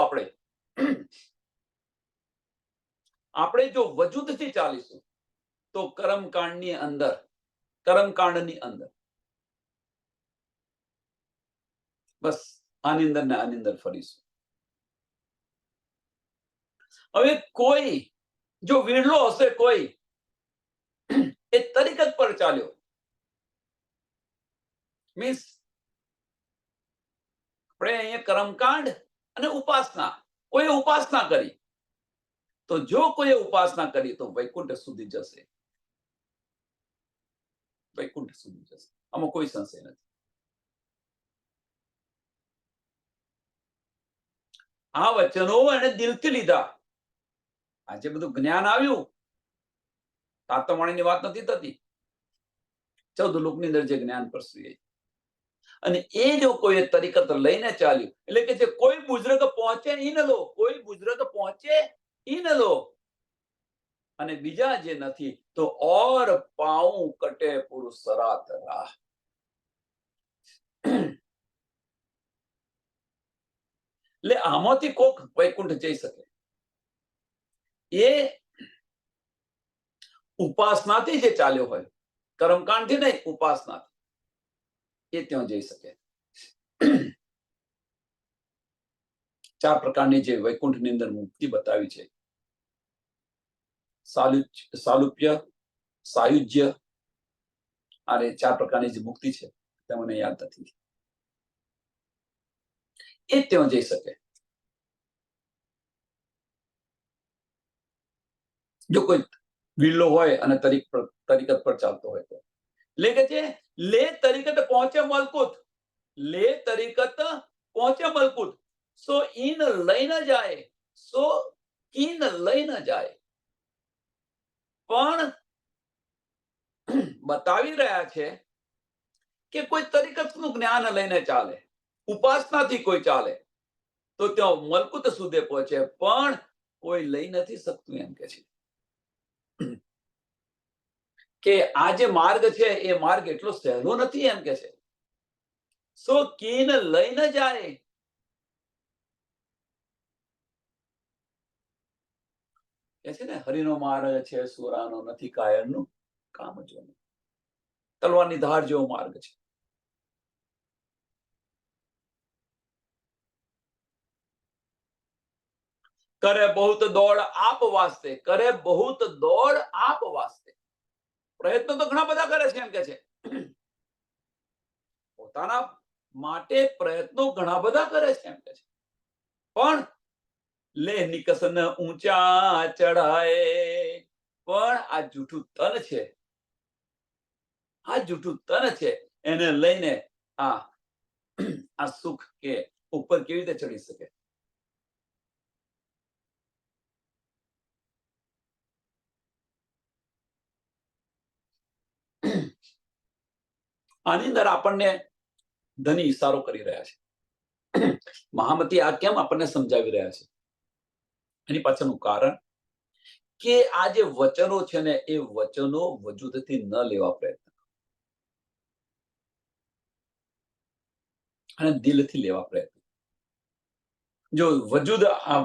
આપણે જો વજૂદથી ચાલીશું તો કર્મકાંડની અંદર બસ આની અંદર ને આની અંદર ફરીશું. હવે કોઈ જો વિરલો હશે, કોઈ એ તરીકત પર ચાલ્યો, મીન્સ આપણે અહીંયા કર્મકાંડ અને ઉપાસના, કોઈ ઉપાસના કરી, તો જો કોઈ ઉપાસના કરી તો વૈકુંઠ સુધી જશે, વૈકુંઠ સુધી જશે. આમાં કોઈ સંશય નથી. આ વચનો એને દિલથી લીધા. આજે બધું જ્ઞાન આવ્યું, તાતવાણીની વાત નથી થતી, 14 લોકની અંદર જે જ્ઞાન પરસ્યું, અને એ જો કોઈ તરીકત લઈને ચાલ્યું, એટલે કે જે કોઈ બુઝુર્ગ પહોંચે ઈ ન લો, કોઈ બુઝુર્ગ પહોંચે ઈ ન લો, અને બીજા જે નથી તો ઓર પાઉં કટે પુરુષ સરાત રાહ. એટલે આમાંથી કોક વૈકુંઠ જઈ શકે, એ ઉપાસનાથી જે ચાલ્યો હોય, કર્મકાંડથી નહીં, ઉપાસનાથી, એ ત્યાં જઈ શકે. 4 પ્રકારની જે વૈકુંઠની અંદર મુક્તિ બતાવી છે, સાલુપ્ય, સાયુજ્ય, અને 4 પ્રકારની જે મુક્તિ છે તે મને યાદ નથી, એ ત્યાં જઈ શકે જો કોઈ વિરલો હોય અને તરીકત પર ચાલતો હોય તો. એટલે કે છે લે તરીકત પહોંચે મલકૂત, લે તરીકત પહોંચે મલકૂત, સો ઈન લઈ ન જાય, સો કીન લઈ ન જાય. પણ બતાવી રહ્યા છે કે કોઈ તરીકતનું જ્ઞાન લઈને ચાલે, ઉપાસનાથી કોઈ ચાલે તો ત્યાં મલકૂત સુધી પહોંચે, પણ કોઈ લઈ નથી શકતું. એમ કે છે કે આ જે માર્ગ છે એ માર્ગ એટલો સહેલો નથી, એમ કે છે. સો કીન લઈ ન જાય. કે છે ને, હરિનો માર્ગ છે સુરાનો નથી કાયરનું, કામ જો તલવારની ધાર જેવો માર્ગ છે. કરે બહુત દોડ આપ વાસ્તે, કરે બહુત દોડ આપ વાસ્તે. પ્રયત્નો તો ઘણા બધા કરે છે એમ કે છે. પોતાના માટે પ્રયત્નો ઘણા બધા કરે છે એમ કે છે. પણ લે નિકસન ઊંચા ચઢાય, પણ આ જૂઠું તન છે, આ જૂઠું તન છે, એને લઈને આ સુખ કે ઉપર કેવી રીતે ચડી શકે? આની અંદર આપણને ધની ઇશારો કરી રહ્યા છે. મહામતી આ કેમ આપણને સમજાવી રહ્યા છે? એની પાછળનું કારણ કે આ જે વચનો છે ને, એ વચનો વજૂદથી ન લેવા પ્રયત્ન અને દિલથી લેવા પ્રયત્ન. જો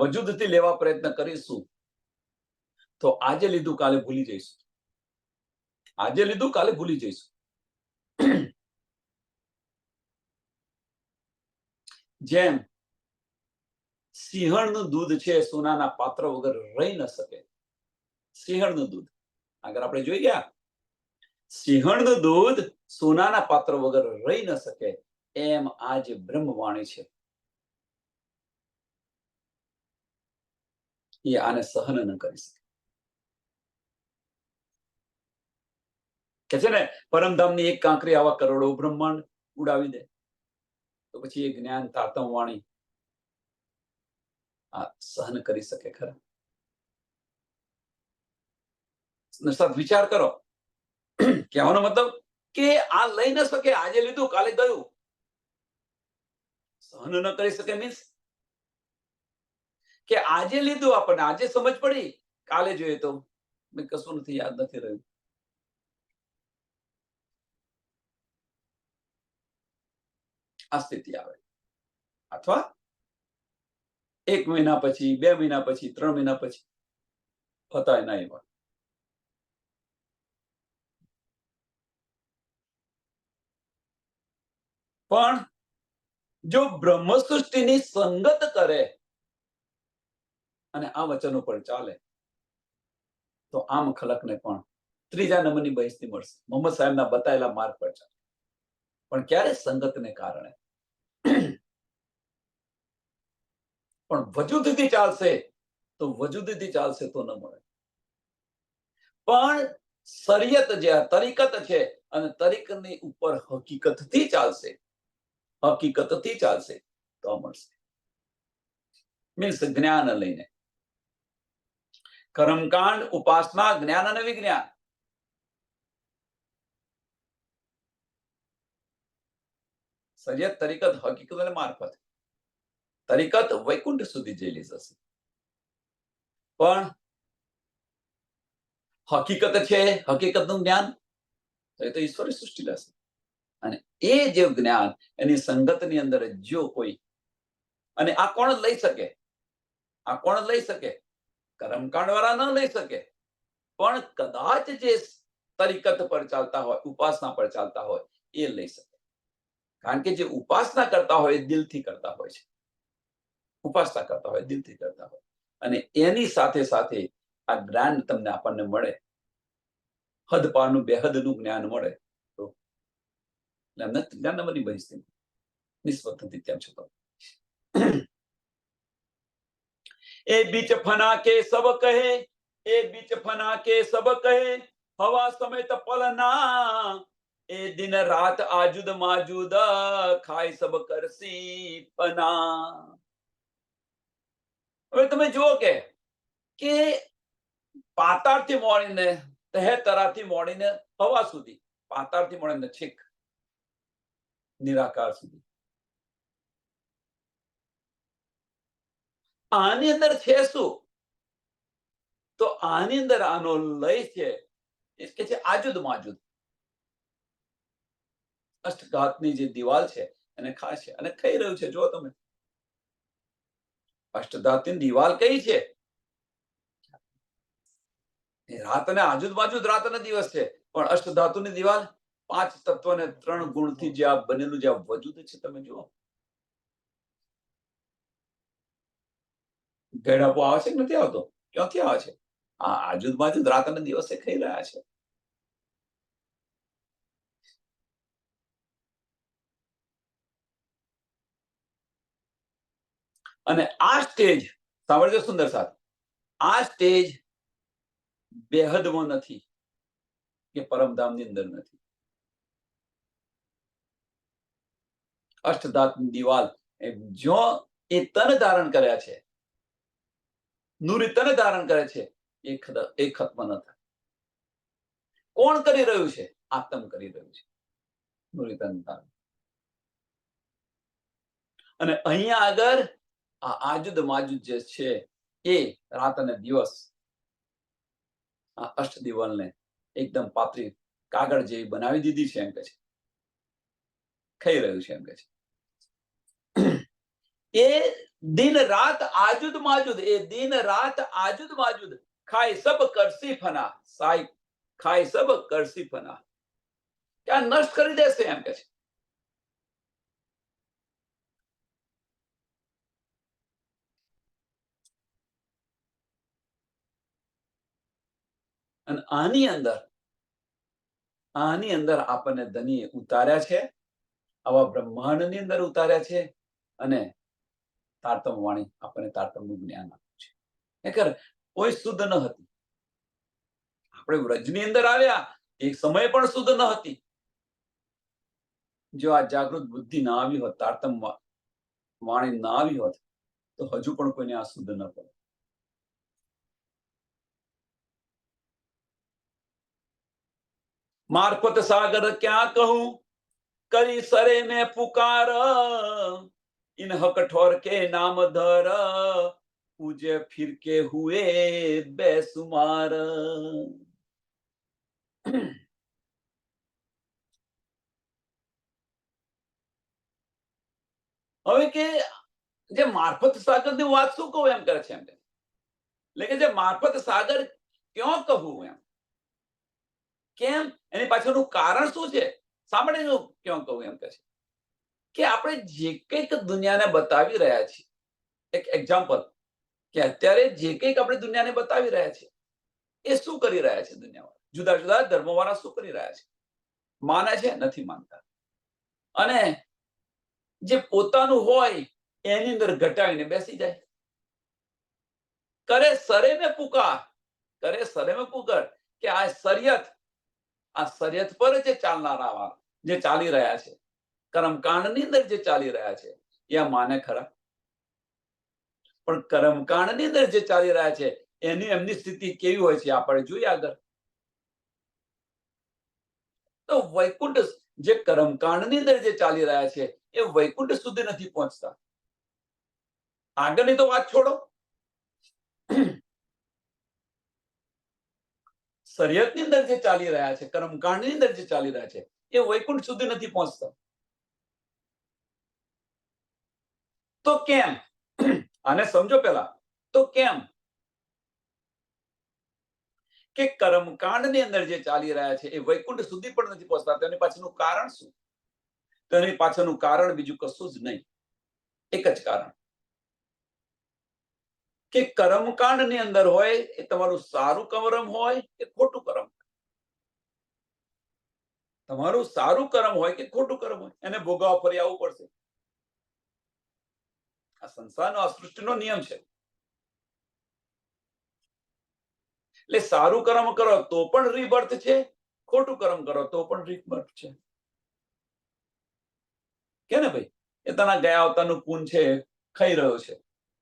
વજૂદથી લેવા પ્રયત્ન કરીશું તો આજે લીધું કાલે ભૂલી જઈશું. આજે લીધું કાલે ભૂલી જઈશું. જેમ સિંહણનું દૂધ છે, સોનાના પાત્ર વગર રહી ન શકે. સિંહણનું દૂધ આગળ આપણે જોઈ ગયા. સિંહણનું દૂધ સોનાના પાત્ર વગર રહી ન શકે, એમ આ જે બ્રહ્મવાણી છે એ આને સહન ન કરી શકે. કે છે ને, પરમધામની એક કાંકરી આવા કરોડો બ્રહ્માંડ ઉડાવી દે, તો પછી એ જ્ઞાન તાતમ વાણી આ સહન કરી શકે ખરા? વિચાર કરો. કહેવાનો મતલબ કે આ લઈ ન શકે. આજે લીધું કાલે ગયું. સહન ન કરી શકે મીન્સ કે આજે લીધું, આપણને આજે સમજ પડી, કાલે જોઈએ તો કશું નથી, યાદ નથી રહ્યું. આ સ્થિતિ આવે. અથવા 1 મહિના પછી, 2 મહિના પછી, 3 મહિના પછી હતા એના એવા. પણ જો બ્રહ્મ સૃષ્ટિની સંગત કરે અને આ વચનો પર ચાલે તો આમ ખલકને પણ ત્રીજા નંબરની બહેશ્તી મળશે. મોહમ્મદ સાહેબના બતાવેલા માર્ગ પર ચાલે. પણ ક્યારે? સંગતને કારણે. પણ વજૂદથી ચાલશે તો વજૂદથી ચાલશે તો ન મળે. પણ શરીયત જે તરીકત છે, અને તરીકતની ઉપર હકીકતથી ચાલશે, હકીકતથી ચાલશે તો મળશે. મીન્સ જ્ઞાન લઈને. કર્મકાંડ, ઉપાસના, જ્ઞાન અને વિજ્ઞાન. શરીયત, તરીકત, હકીકત અને મારફત. તરીકત વૈકુંઠ સુધી જઈ જશે, પણ હકીકત છે, હકીકતનું જ્ઞાન એ તો ઈશ્વરે સૃષ્ટિ લેશે. અને એ જે જ્ઞાન એની સંગતની અંદર જો કોઈ, અને આ કોણ લઈ શકે? આ કોણ લઈ શકે? કર્મકાંડ વાળા ન લઈ શકે. પણ કદાચ જે તરીકત પર ચાલતા હોય, ઉપાસના પર ચાલતા હોય, એ લઈ શકે. કારણ કે જે ઉપાસના કરતા હોય દિલથી કરતા હોય છે. ઉપાસના કરતા હોય દિલથી કરતા હોય, અને એની સાથે સાથે આ જ્ઞાન તમને આપણને મળે, હદ પારનું બેહદનું જ્ઞાન મળે, તો નંબરની બહેશ્તી નિસ્બત નથી તેમ છતાં. એ બીચ ફના કે સબ કહે, એ બીચ ફના કે સબ કહે, હવા સમેત પલના, એ દિન રાત આજુદ માજુદ, ખાય સબ કરસી ફના. હવે તમે જુઓ કે પાતાળથી મોડીને, તહેતરાથી મોડીને હવા સુધી, પાતાળથી મોડીને છેક નિરાકાર સુધી, આની અંદર છે શું? તો આની અંદર આનો લય છે એ કે છે આજુદ માજુદ. અષ્ટઘાતની જે દિવાલ છે એને ખાય છે, અને ખાઈ રહ્યું છે. જો તમે અષ્ટધાતની દિવાલ કઈ છે? એ રાત અને આજુબાજુ રાત અને દિવસ છે, પણ અષ્ટધાતુની દિવાલ 5 તત્વ અને 3 ગુણથી જે આ બનેલું જે વજૂદ છે, તમે જુઓ. ગેડાપો આવે છે કે નથી આવતો? ક્યાંથી આવે છે? આ આજુબાજુ રાત અને દિવસે ખાઈ રહ્યા છે. અને આ સ્ટેજ, સાંભળજો સુંદર સાથ, આ સ્ટેજ બેહદમાં નથી કે પરમધામની અંદર નથી. અષ્ટધાતુની દિવાલ જો એ તન ધારણ કર્યા છે, નૂરી તન ધારણ કરે છે, એ ખત્મ ન થાય. કોણ કરી રહ્યું છે? આત્મ કરી રહ્યું છે, નૂરી તન ધારણ. અને અહીંયા આગળ આ આજુદ માજુદ જે છે એ રાત અને દિવસ આ અષ્ટ દિવાલને એકદમ પાતળી કાગળ જેવી બનાવી દીધી છે, એમ કે છે. ખાઈ રહ્યું છે, એમ કે છે. એ દિન રાત આજુદ માજુદ, એ દિન રાત આજુદ માજુદ ખાય સબ કરસી ફના, સાઈ ખાય સબ કરસી ફના. ત્યાં નષ્ટ કરી દેશે, એમ કે છે. અને આની અંદર આપણને ધની ઉતાર્યા છે, આવા બ્રહ્માંડની અંદર ઉતાર્યા છે, અને તારતમ વાણી આપણને તારતમનું જ્ઞાન આપ્યું છે. ખરેખર કોઈ શુદ્ધ ન હતી. આપણે વ્રજની અંદર આવ્યા, એક સમય પણ શુદ્ધ ન હતી. જો આ જાગૃત બુદ્ધિ ના આવી હોત, તારતમ વાણી ના આવી હોત, તો હજુ પણ કોઈને આ શુદ્ધ ન પડે. મારફત સાગર ક્યાં કહું, કરી સરે મેં પુકાર, ઇન કઠોર કે નામ ધર, પૂજે ફિર કે હુએ બેસુમાર. હવે કે જે મારફત સાગરની વાત શું કહું એમ કરે છે, એમ એટલે કે જે મારફત સાગર ક્યાં કહું એમ, કેમ, એની પાછળનું કારણ શું છે, સાંભળીને ક્યાં કહું એમ કે છે કે આપણે જે કંઈક દુનિયાને બતાવી રહ્યા છીએ, એક એક્ઝામ્પલ, કે અત્યારે જે કંઈક આપણે દુનિયાને બતાવી રહ્યા છીએ, એ શું કરી રહ્યા છે દુનિયામાં? જુદા જુદા ધર્મવાળા શું કરી રહ્યા છે? માને છે, નથી માનતા. અને જે પોતાનું હોય એની અંદર ઘટાડીને બેસી જાય. કરે સરે મેં પુકાર, કરે સરે મેં પુકાર, કે આ શરિયત પર જે ચાલનારા, જે ચાલી રહ્યા છે, કર્મકાંડની અંદર જે ચાલી રહ્યા છે, એ આ માને ખરા? પણ કર્મકાંડની અંદર જે ચાલી રહ્યા છે એમની સ્થિતિ કેવી હોય છે આપણે જોઈએ આગળ. તો વૈકુંઠ, જે કર્મકાંડની અંદર જે ચાલી રહ્યા છે એ વૈકુંઠ સુધી નથી પહોંચતા. આગળની તો વાત છોડો, શરિયતની અંદર જે ચાલી રહ્યા છે, કર્મકાંડની અંદર જે ચાલી રહ્યા છે, એ વૈકુંઠ સુધી નથી પહોંચતા. તો કેમ? આને સમજો પેલા. તો કેમ કે કર્મકાંડની અંદર જે ચાલી રહ્યા છે એ વૈકુંઠ સુધી પણ નથી પહોંચતા? તેની પાછળનું કારણ શું? તેની પાછળનું કારણ બીજું કશું જ નહીં, એક જ કારણ, કે કર્મકાંડની અંદર હોય એ તમારું સારું કર્મ હોય કે ખોટું કર્મ, તમારું સારું કર્મ હોય કે ખોટું કર્મ હોય, એને ભોગવવા ફરી આવવું પડશે. આ સંસારનો, આ સૃષ્ટિનો નિયમ છે. એટલે સારું કર્મ કરો તો પણ રીબર્થ છે, ખોટું કર્મ કરો તો પણ રીબર્થ છે. કે ને ભાઈ, એ તના ગયા અવતારનું પૂન છે, ખાઈ રહ્યો છે.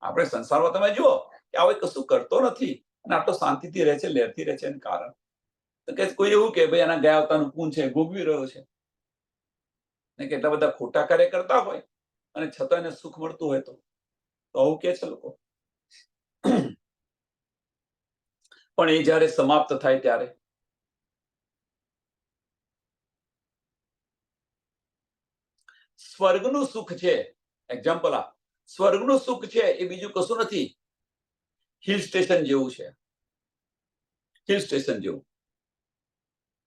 આપણે સંસારમાં તમે જુઓ કે આ કશું કરતો નથી અને આટલો શાંતિથી રહે છે, લહેરથી રહે છે. એનું કારણ તો કે કોઈ એવું કે ભાઈ એના ગયા અવતારનું પૂન છે, ભોગવી રહ્યો છે. ને કેટલા બધા ખોટા કાર્ય કરતા હોય અને છતાં એને સુખ મળતું હોય તો આવું કે છે લોકો. પણ એ જયારે સમાપ્ત થાય ત્યારે સ્વર્ગનું સુખ છે, એક્ઝામ્પલ આ, સ્વર્ગનું સુખ છે એ બીજું કશું નથી, હિલ સ્ટેશન જેવું છે. હિલ સ્ટેશન જેવું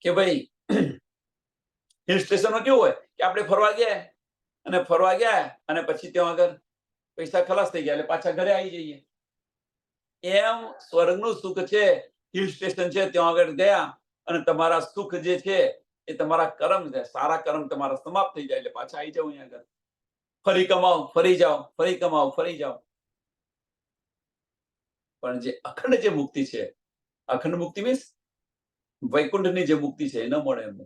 કે ભાઈ હિલ સ્ટેશનમાં કેવું હોય કે આપણે ફરવા ગયા અને પછી ત્યાં આગળ પૈસા ખલાસ થઈ ગયા એટલે પાછા ઘરે આવી જઈએ. એમ સ્વર્ગનું સુખ છે, હિલ સ્ટેશન છે, ત્યાં આગળ ગયા અને તમારા સુખ જે છે એ તમારા કર્મ છે, સારા કર્મ તમારા સમાપ્ત થઈ જાય એટલે પાછા આવી જાવ અહીંયા આગળ. ફરી કમાઓ, ફરી જાઓ, ફરી કમાઓ, ફરી જાઓ. પણ જે અખંડ જે મુક્તિ છે, અખંડ મુક્તિ મીન્સ વૈકુંઠની જે મુક્તિ છે એ ન મળે એમને.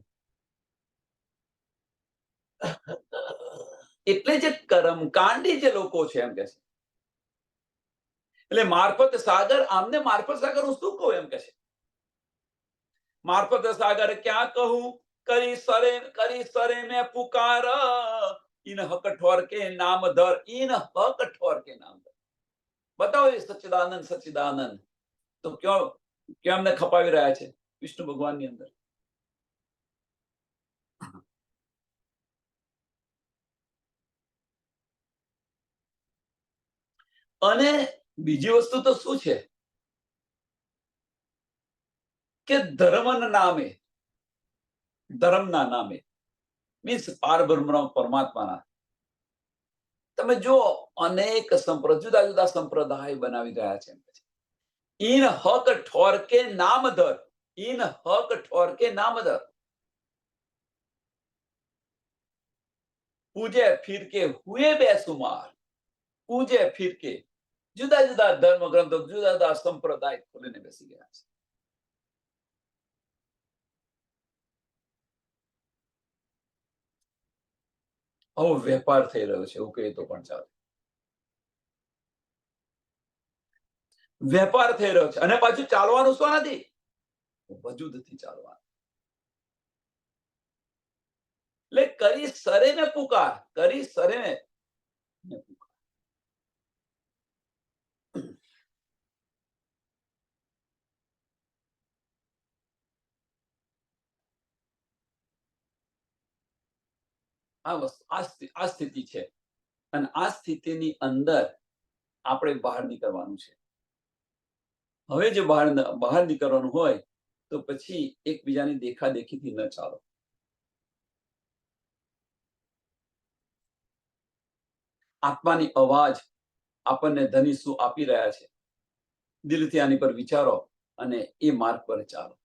એટલે જે કર્મકાંડી જે લોકો છે એમ કે છે, એટલે મારફત સાગર, આમને મારફત સાગર હું શું કહું એમ કે છે. મારફત સાગર ક્યાં કહું, કરી સરે મેં પુકાર, ઇન હક ઠોર કે નામ ધર, ઇન હક ઠોર કે નામ ધર. બતાવો એ સચ્ચિદાનંદ સચ્ચિદાનંદ તો ક્યાં અમને ખપાવી રહ્યા છે વિષ્ણુ ભગવાનની અંદર. અને બીજી વસ્તુ તો શું છે કે ધર્મના નામે મીન્સ પારબ્રહ્મ પરમાત્માના તમે જો અનેક જુદા જુદા સંપ્રદાય બનાવી રહ્યા છે. ઇન હક ઠોર કે નામ ધર, ઇન હક ઠોર કે નામ ધર. પૂજે ફિર કે હુએ બેસુમાર, પૂજે ફિર કે. જુદા જુદા ધર્મ ગ્રંથો, જુદા જુદા સંપ્રદાય ખોલીને બેસી ગયા છે. આવો વેપાર થઈ રહ્યો છે એવું કહીએ તો પણ ચાલે. વેપાર થઈ રહ્યો છે અને પાછું ચાલવાનું શું નથી, વજૂદથી ચાલવાનું. એટલે કરી સરે ને પુકાર, કરી સરે ને પુકાર. આ વસ્તુ આ સ્થિતિ છે અને આ સ્થિતિની અંદર આપણે બહાર નીકળવાનું છે. હવે જે બહાર નીકળવાનું હોય તો પછી એકબીજાની દેખાદેખીથી ન ચાલો. આત્માની અવાજ આપણને ધની શું આપી રહ્યા છે, દિલથી આની પર વિચારો અને એ માર્ગ પર ચાલો.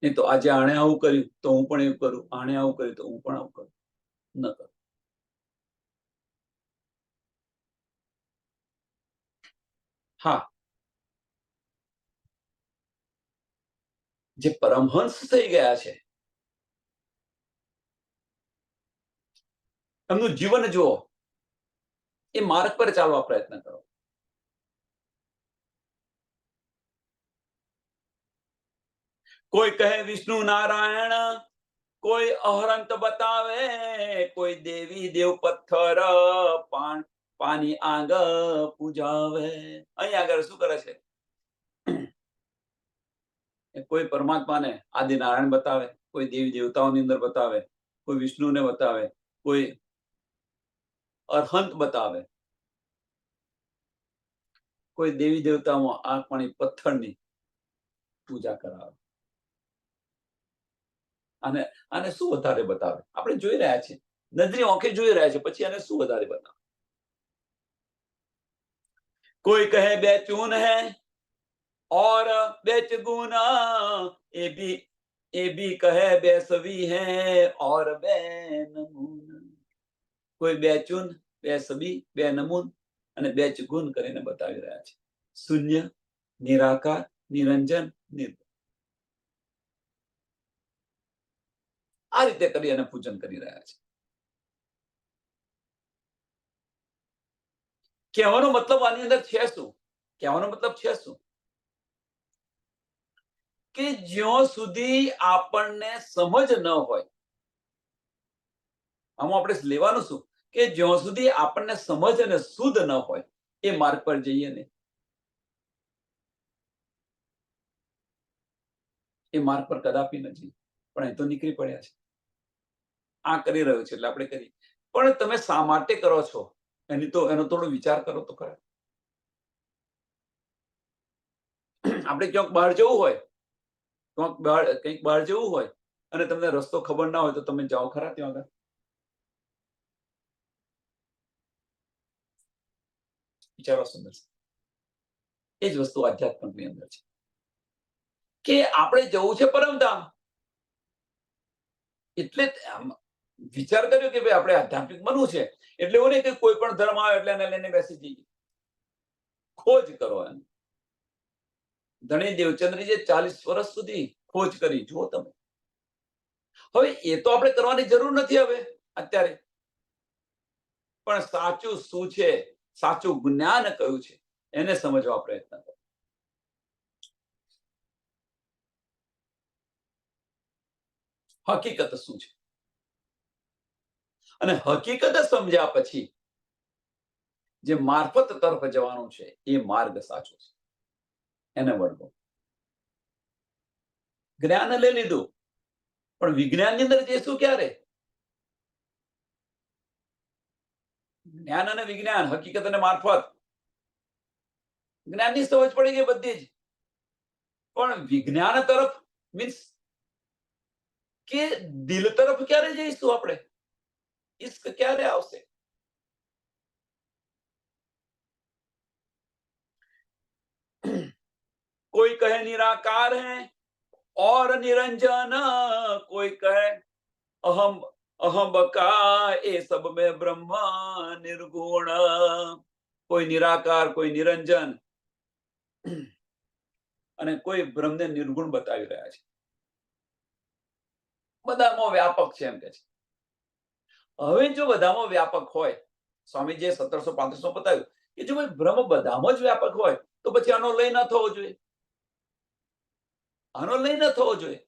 નહીં તો આજે આણે આવું કર્યું તો હું પણ એવું કરું, આણે આવું કર્યું તો હું પણ આવું કરું, ન કરું. હા, જે પરમહંસ થઈ ગયા છે એમનું જીવન જુઓ, એ માર્ગ પર ચાલવા પ્રયત્ન કરો. કોઈ કહે વિષ્ણુ નારાયણ, કોઈ અહરંત બતાવે, કોઈ દેવી દેવ પથ્થર પાણી આગ પૂજાવે. અહીં આગળ શું કરે છે, કોઈ પરમાત્માને આદિ નારાયણ બતાવે, કોઈ દેવી દેવતાઓની અંદર બતાવે, કોઈ વિષ્ણુને બતાવે, કોઈ અરહંત બતાવે, કોઈ દેવી દેવતાઓમાં આગ પાણી પથ્થરની પૂજા કરાવે. આને શું વધારે બતાવે? આપણે જોઈ રહ્યા છીએ, નજરી આંખે જોઈ રહ્યા છે, પછી આને શું વધારે બતાવે? કોઈ કહે બે ચૂન હૈ और बेच गुना, એ ભી કહે બે સવી હૈ और બે નમૂન. કોઈ બે ચૂન, બે સબી, બે નમૂન અને બે ગુણ કરીને બતાવી રહ્યા છે. શૂન્ય, નિરાકાર, નિરંજન, નિર્ગુણ. આ રીતે કરી અને પૂજન કરી રહ્યા છે. કહેવાનો મતલબ આની અંદર છે શું? કહેવાનો મતલબ છે શું કે જ્યાં સુધી આપણને સમજ ન હોય, આમાં આપણે લેવાનું શું કે જ્યાં સુધી આપણને સમજ અને શુદ્ધ ન હોય એ માર્ગ પર જઈએ ને, એ માર્ગ પર કદાપી ન જઈએ. પણ એ તો નીકળી પડ્યા છે, આ કરી રહ્યો છે એટલે આપણે કરીએ. પણ તમે શા માટે કરો છો એનો થોડો વિચાર કરો તો ખરા. આપણે ક્યાંક બહાર જવું હોય કંઈક બહાર જવું હોય અને તમને રસ્તો ખબર ના હોય તો તમે જાઓ ખરા ત્યાં આગળ? વિચારો સુંદર. એ જ વસ્તુ આધ્યાત્મની અંદર છે કે આપણે જવું છે પરમધામ. એટલે વિચાર કર્યો કે ભાઈ આપણે આધ્યાત્મિક બનવું છે એટલે એવું નહીં કે કોઈ પણ ધર્મ આવે એટલે એને લઈને બેસી જઈએ. ખોજ કરો એમ. ધણી દેવચંદ્રજીએ 40 વર્ષ સુધી ખોજ કરી. જુઓ તમે. હવે એ તો આપણે કરવાની જરૂર નથી હવે અત્યારે. પણ સાચું શું છે, સાચું જ્ઞાન કયું છે એને સમજવા પ્રયત્ન કરો. હકીકત શું છે અને હકીકત સમજ્યા પછી જે મારફત તરફ જવાનું છે એ માર્ગ સાચો છે, એને વળગો. જ્ઞાન લઈ લીધું પણ વિજ્ઞાનની અંદર જઈશું ક્યારે? જ્ઞાન અને વિજ્ઞાન, હકીકત અને મારફત. જ્ઞાનની સમજ પડી ગઈ બધી જ, પણ વિજ્ઞાન તરફ મીન્સ કે દિલ તરફ ક્યારે જઈશું આપણે? ઇશ્ક ક્યારે આવશે? कोई कहे निराकार है और निरंजन, कोई कहे अहम अहम का ये सब में ब्रह्म निर्गुण. કોઈ નિરાકાર, કોઈ નિરંજન અને કોઈ બ્રહ્મને નિર્ગુણ બતાવી રહ્યા છે. બધામાં વ્યાપક છે એમ કે છે. હવે જો બધામાં વ્યાપક હોય, સ્વામીજીએ 1735 બતાવ્યું કે જો ભાઈ બ્રહ્મ બધામાં જ વ્યાપક હોય તો પછી આનો લય ન થવો જોઈએ. આનો લય ન થવો જોઈએ.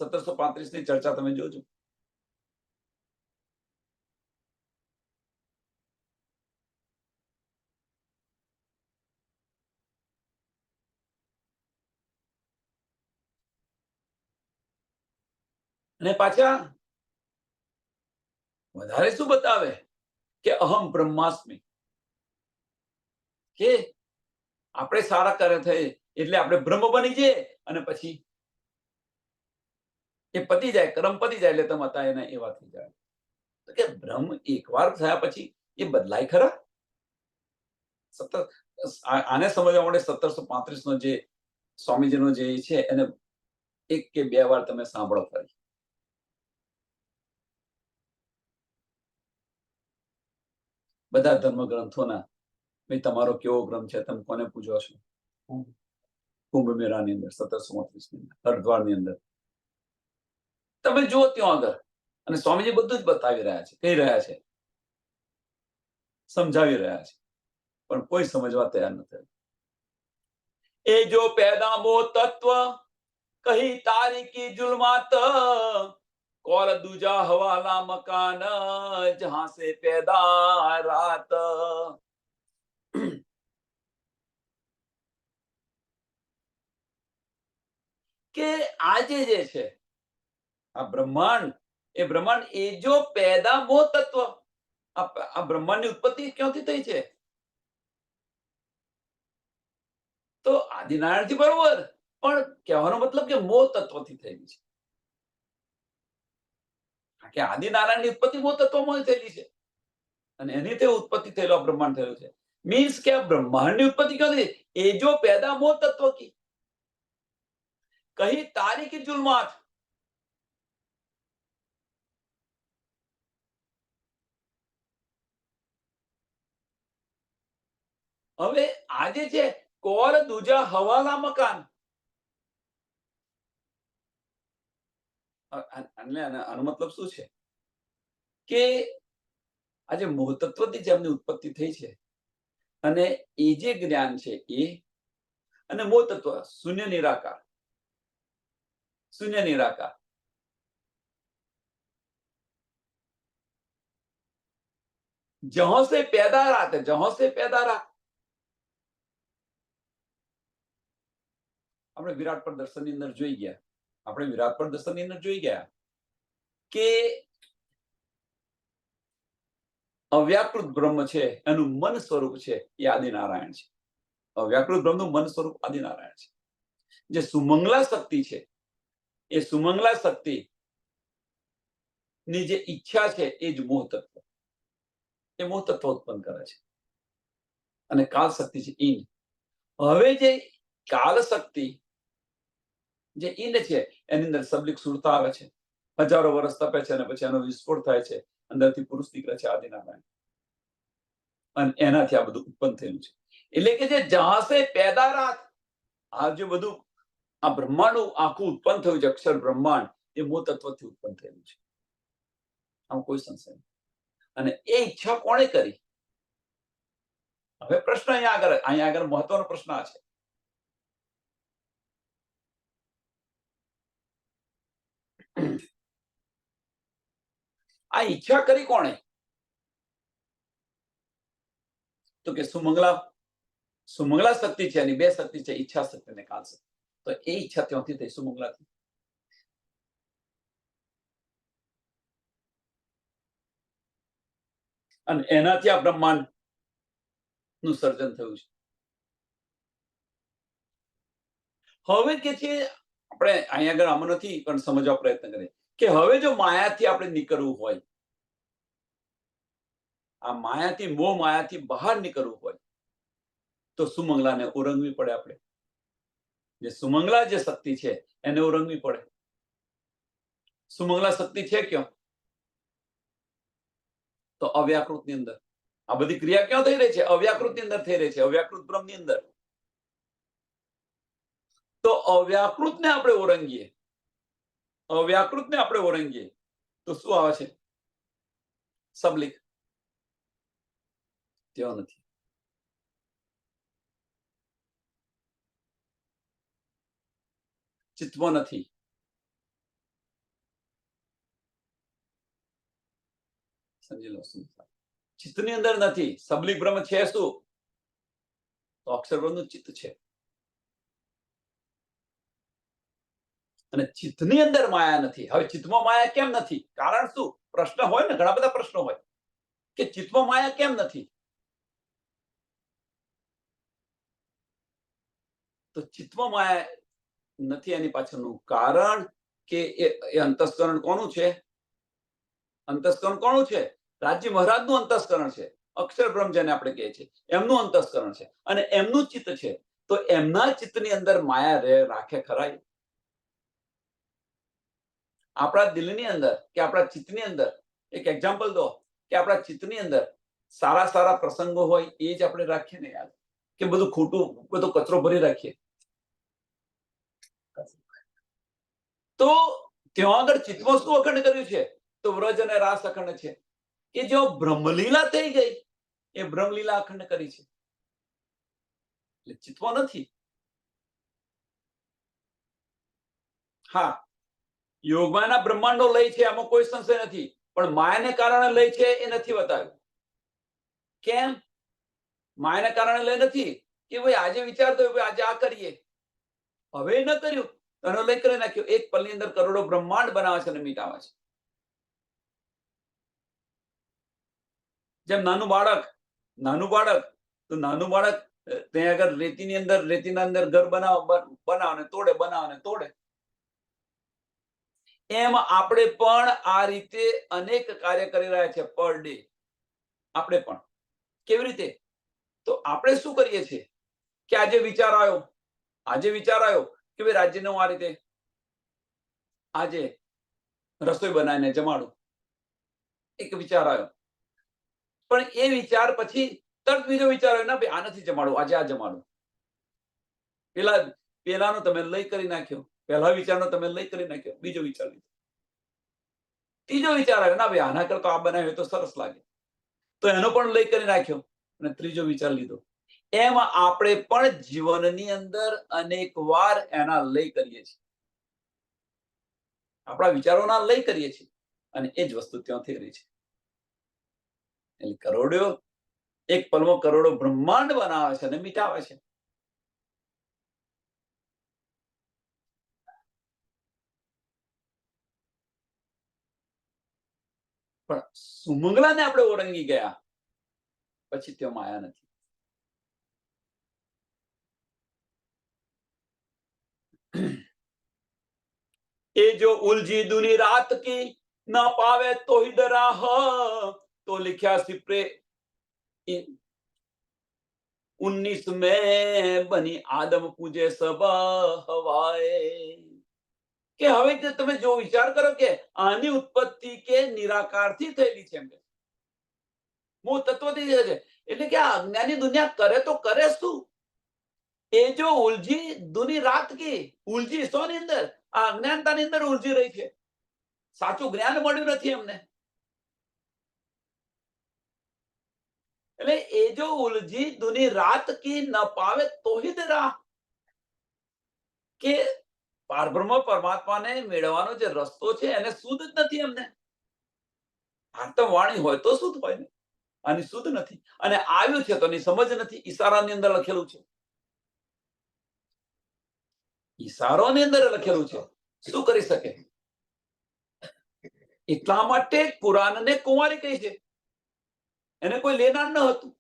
1735 ની ચર્ચા તમે જોજો. અને પાછા વધારે શું બતાવે કે અહમ બ્રહ્માસ્મિ, કે આપણે સારા કાર્ય થાય એટલે આપણે બ્રહ્મ બની જઈએ અને પછી એ પતી જાય, કર્મ પતી જાય એટલે તમે હતા એના એવા થઈ જાય. તો કે બ્રહ્મ એકવાર થયા પછી એ બદલાય ખરા? આને સમજવા માટે 1735 નો જે સ્વામીજીનો જે છે એને 1 કે 2 વાર તમે સાંભળો ફરી. બધા ધર્મ ગ્રંથોના ભાઈ તમારો કેવો ગ્રંથ છે, તમે કોને પૂજો છો? કુંભ મેળાની અંદર 1735 ની અંદર, હરિદ્વારની અંદર તમે જુઓ ત્યાં આગળ અને સ્વામીજી બધું જ બતાવી રહ્યા છે, કહી રહ્યા છે, સમજાવી રહ્યા છે, પણ કોઈ સમજવા તૈયાર નથી. એ જો પેદા મો તત્વ કહી તારીકી जुल्मात, कौल दूजा हवाला मकान जहां से पैदा रात. કે આજે જે છે આ બ્રહ્માંડ, એ બ્રહ્માંડ એ જો પેદા મો તત્વ, આ બ્રહ્માંડની ઉત્પત્તિ ક્યાંથી થઈ છે? તો આદિનારાયણથી બરોબર, પણ કહેવાનો મતલબ કે મો તત્વથી થયેલી છે. કે આદિનારાયણની ઉત્પત્તિ મો તત્વમાં થયેલી છે અને એની તે ઉત્પત્તિ થયેલો બ્રહ્માંડ થયેલું છે. મીન્સ કે આ બ્રહ્માંડની ઉત્પત્તિ ક્યાંથી? એ જો પેદા મો તત્વ કી કહી તારીકી जुल्मात. હવે આજે છે કોલ દૂજા હવાલા મકાન. આનો મતલબ શું છે કે આજે મોહ તત્વથી જેમની ઉત્પત્તિ થઈ છે અને એ જે જ્ઞાન છે એ અને મોહ તત્વ શૂન્ય નિરાકાર, શૂન્ય નિરાકાર, જહાં સે પેદા રાત, જહાં સે પેદા રાત. આપણે વિરાટ પ્રદર્શનની અંદર જોઈ ગયા, આપણે વિરાટ પ્રદર્શનની અંદર જોઈ ગયા કે અવ્યાકૃત બ્રહ્મ છે એનું મન સ્વરૂપ છે એ આદિનારાયણ છે. અવ્યાકૃત બ્રહ્મનું મન સ્વરૂપ આદિનારાયણ છે. જે સુમંગલા શક્તિ છે એ સુમંગલા શક્તિ ની જે ઈચ્છા છે એ જ મોહ તત્વ, એ મોહ તત્વ ઉત્પન્ન કરે છે. અને કાલ શક્તિ છે ઈન. હવે જે કાલ શક્તિ જે ઈન છે એની અંદર સબલિક સુરતા આવે છે, હજારો વર્ષ તપે છે અને પછી એનો વિસ્ફોટ થાય છે, અંદરથી પુરુષ નીકળે છે આદિનારાયણ, અને એનાથી આ બધું ઉત્પન્ન થયેલું છે. એટલે કે જે જહાં સે પેદા રાત, આ જે બધું આ બ્રહ્માંડ આખું ઉત્પન્ન થયું છે, અક્ષર બ્રહ્માંડ, એ મોહ તત્વથી ઉત્પન્ન થયેલું છે. આમાં કોઈ સંશય નથી. અને એ ઈચ્છા કોણે કરી? હવે પ્રશ્ન અહીંયા આગળ મહત્વનો પ્રશ્ન આ છે. આ ઈચ્છા કરી કોણે? તો કે સુમંગલા શક્તિ છે, એની બે શક્તિ છે, ઈચ્છા શક્તિ અને કાલ શક્તિ. તો એ ઈચ્છા ત્યાંથી થઈ, સુમંગલાથી. અને એનાથી આ બ્રહ્માંડ નું સર્જન થયું છે. હવે કે છે આપણે અહીંયા આગળ આમાં નથી પણ સમજવા પ્રયત્ન કરીએ કે હવે જો માયાથી આપણે નીકળવું હોય, આ માયાથી મોહ માયાથી બહાર નીકળવું હોય તો સુમંગલાને ઓરંગવી પડે. આપણે જે સુમંગલા જે શક્તિ છે એને ઓરંગવી પડે. સુમંગલા શક્તિ છે ક્યાં? તો અવ્યાકૃત ની અંદર. આ બધી ક્રિયા ક્યાં થઈ રહી છે? અવ્યાકૃત ની અંદર થઈ રહી છે, અવ્યાકૃત બ્રહ્મ ની અંદર. તો અવ્યાકૃત ને આપણે ઓરંગીએ, અવ્યાકૃત ને આપણે ઓરંગીએ તો શું આવે છે? સબલિક. ત્યાં નથી. ચિત્તમાં નથી. સમજી લો શું ચિત્તની અંદર નથી. સબલિક બ્રહ્મ છે શું? તો અક્ષર બ્રહ્મનું ચિત્ત છે. અને ચિત્તની અંદર માયા નથી. હવે ચિત્તમાં માયા કેમ નથી? કારણ શું? પ્રશ્ન હોય ને, ઘણા બધા પ્રશ્નો હોય કે ચિત્તમાં માયા કેમ નથી? તો ચિત્તમાં માયા નથી એની પાછળનું કારણ કે એ અંતસ્કરણ કોનું છે? અંતસ્કરણ કોનું છે? રાજ્ય મહારાજનું અંતસ્કરણ છે. અક્ષર બ્રહ્મ જેને આપણે કહીએ છીએ એમનું અંતસ્કરણ છે અને એમનું ચિત્ત છે. તો એમના ચિત્તની અંદર માયા રાખે ખરાય? આપણા દિલની અંદર કે આપણા ચિત્તની અંદર એક એક્ઝામ્પલ દો કે આપણા ચિત્તની અંદર સારા સારા પ્રસંગો હોય એ જ આપણે રાખીએ ને યાદ, કે બધું ખોટું બધો કચરો ભરી રાખીએ? તો ત્યાં આગળ ચિત્તમાં શું અખંડ કર્યું છે? તો વ્રજ અને રાસ અખંડ છે. કે જો બ્રહ્મલીલા થઈ ગઈ એ બ્રહ્મલીલા અખંડ કરી છે. એટલે ચિત્તમાં નથી. હા, યોગમાના બ્રહ્માંડો લઈ છે, આમાં કોઈ સંશય નથી, પણ માયાને કારણે લઈ છે એ નથી બતાવ્યું. કેમ માયાને કારણે લઈ નથી? કે ભાઈ આજે વિચારતો આજે આ કરીએ, હવે ન કર્યું, એનો લઈ કરી નાખ્યો. એક પલની અંદર કરોડો બ્રહ્માંડ બનાવે છે અને મીટાવે છે. જેમ નાનું બાળક તો નાનું બાળક ત્યાં આગળ રેતીના અંદર ઘર બનાવે તોડે, બનાવે તોડે. એમ આપણે પણ આ રીતે અનેક કાર્ય કરી રહ્યા છે પર ડે. આપણે પણ કેવી રીતે? તો આપણે શું કરીએ છીએ કે આજે વિચાર આવ્યો કે ભાઈ રાજ્યને હું આ રીતે આજે રસોઈ બનાવીને જમાડું. એક વિચાર આવ્યો, પણ એ વિચાર પછી તરત બીજો વિચાર આવ્યો, ના ભાઈ આ નથી જમાડવું, આજે આ જમાડું. પેલાનો તમે લઈ કરી નાખ્યો, પહેલા વિચારનો તમે લઈ કરી નાખ્યો, બીજો વિચાર લીધો, ત્રીજો વિચાર આવ્યો, ના ભાઈ આના કરતા આ બનાવ્યો તો સરસ લાગે, તો એનો પણ લઈ કરી નાખ્યો અને ત્રીજો વિચાર લીધો. એમ આપણે પણ જીવનની અંદર અનેક વાર એના લઈ કરીએ છીએ, આપણા વિચારોના લઈ કરીએ છીએ અને એ જ વસ્તુ ત્યાં થઈ રહી છે. એટલે કરોડો એક પલમાં કરોડો બ્રહ્માંડ બનાવે છે અને મિટાવે છે. પણ સુમંગલાને આપણે ઓળંગી ગયા પછી ત્યાં માયા નથી. એ જો ઉલझी दूनी रात की न पावे तो ही डरा तो लिखा सिपरे 19 में बनी आदम पूजे सब हवाए કે હવે તમે જો વિચાર કરો કે આની ઉત્પત્તિ કે નિરાકારથી થયેલી છે એમ કે મૂળ તત્વથી છે એટલે કે આ અજ્ઞાની દુનિયા કરે તો કરે શું એ જો ઉલझी दूनी रात की ઉલझी શોની અંદર આ અજ્ઞાનતાની અંદર ઉલझी રહી છે સાચું જ્ઞાન મળ્યું નથી એમને એટલે એ જો ઉલझी दूनी रात की ન પાવે તો ही डरा કે પારબ્રહ્મ પરમાત્માને મેળવવાનો જે રસ્તો છે એને શુદ્ધ જ નથી એમને આત્મ વાણી હોય તો શુદ્ધ હોય ને આની શુદ્ધ નથી અને આવ્યું છે તો એની સમજ નથી ઈશારાની અંદર લખેલું છે ઈશારોની અંદર લખેલું છે શું કરી શકે એટલા માટે પુરાણને કુંવારી કહી છે એને કોઈ લેનાર ન હતું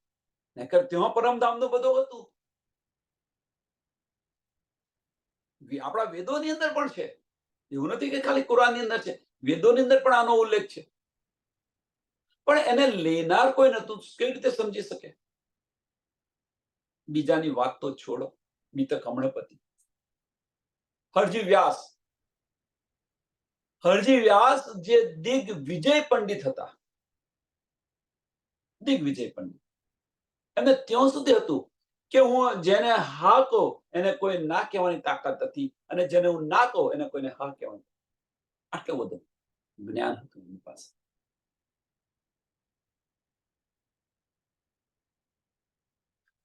નકર ત્યાં પરમધામનું બધું હતું આપણા વેદોની અંદર પણ છે એવું નથી કે ખાલી કુરાનની અંદર છે વેદોની અંદર પણ આનો ઉલ્લેખ છે પણ એને લેનાર કોઈ નતું કેવી રીતે સમજી શકે બીજાની વાત તો છોડો મિતક હમણપતિ હરજી વ્યાસ જે દિગ્વિજય પંડિત હતા દિગ્વિજય પંડિત એમને ત્યાં સુધી હતું કે હું જેને હા કહું એને કોઈ ના કહેવાની તાકાત હતી અને જેને હું ના કહું એને કોઈને હા કહેવાની આટલું બધું જ્ઞાન હતું એની પાસે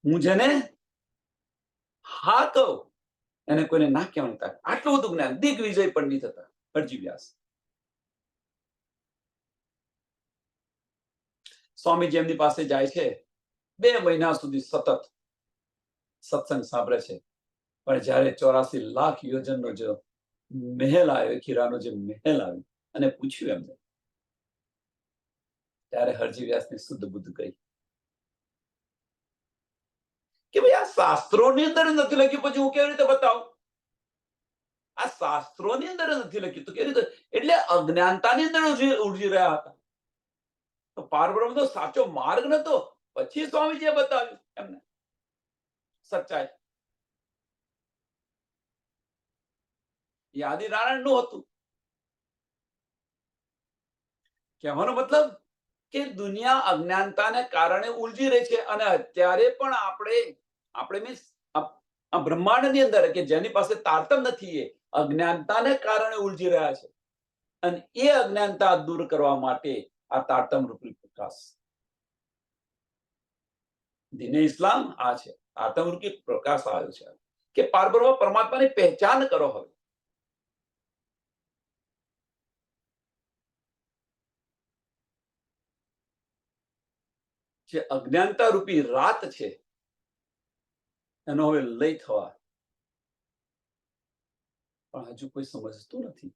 હું જેને હા કહું એને કોઈને ના કહેવાની તાકાત આટલું બધું જ્ઞાન દિગ્વિજય પંડિત હતા હરજી વ્યાસ સ્વામીજી એમની પાસે જાય છે 2 મહિના સુધી સતત સત્સંગ સાંભળે છે પણ જ્યારે 84 લાખ યોજનનો જો મહેલ આવ્યો ખીરાનો જે મહેલ આવ્યો અને પૂછ્યું એમને ત્યારે હરજી વ્યાસની શુદ્ધ બુદ્ધ ગઈ કે ભાઈ આ શાસ્ત્રોની અંદર નથી લખ્યું પછી હું કેવી રીતે બતાવું આ શાસ્ત્રોની અંદર નથી લખ્યું તો કેવી રીતે એટલે અજ્ઞાનતાની અંદર ઉલઝી રહ્યા હતા તો પારબ્રહ્મ તો સાચો માર્ગ નતો પછી સ્વામીજીએ બતાવ્યું એમને સચ્ચાઈ એ આદિનારાયણ નું હતું કહેવાનો મતલબ કે દુનિયા અજ્ઞાનતાને કારણે ઉલઝી રહી છે અને અત્યારે પણ આપણે મીન્સ બ્રહ્માંડની અંદર કે જેની પાસે તારતમ નથી એ અજ્ઞાનતાને કારણે ઉલઝી રહ્યા છે અને એ અજ્ઞાનતા દૂર કરવા માટે આ તારતમ રૂપી પ્રકાશ દીને ઇસ્લામ આ છે તારતમ રૂપી પ્રકાશ આવ્યો છે કે પારબ્રહ્મ પરમાત્માની પહેચાન કરો હવે જે અજ્ઞાનતા રૂપી રાત છે એનો હવે લય થવા પણ હજુ કોઈ સમજતું નથી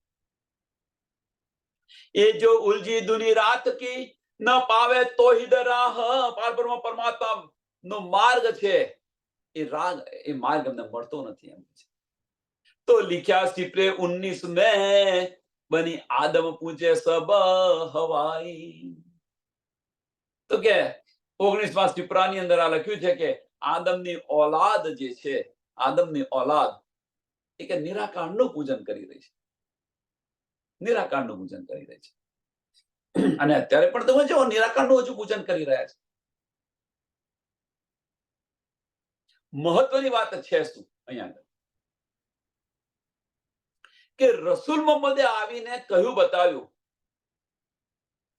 એ જો ઉલझी दूनी रात की ન પાવે તો ही डरा પારબ્રહ્મ પરમાત્મા નો માર્ગ છે એ માર્ગ અમને મળતો નથી એમ છે તો लिखा सिपरे 19 में बनी आदम पूजे सब हवाई તો કે 19માં સિપરાની અંદર આ લખ્યું છે કે આદમની ઓલાદ જે છે આદમની ઓલાદ એ કે નિરાકારનું પૂજન કરી રહી છે નિરાકારનું પૂજન કરી રહી છે અને અત્યારે પણ તમે જો નિરાકારનું હજુ પૂજન કરી રહ્યા છે મહત્વની વાત છે શું અહીંયા કે રસૂલ મોહમ્મદે આવીને કહ્યું બતાવ્યું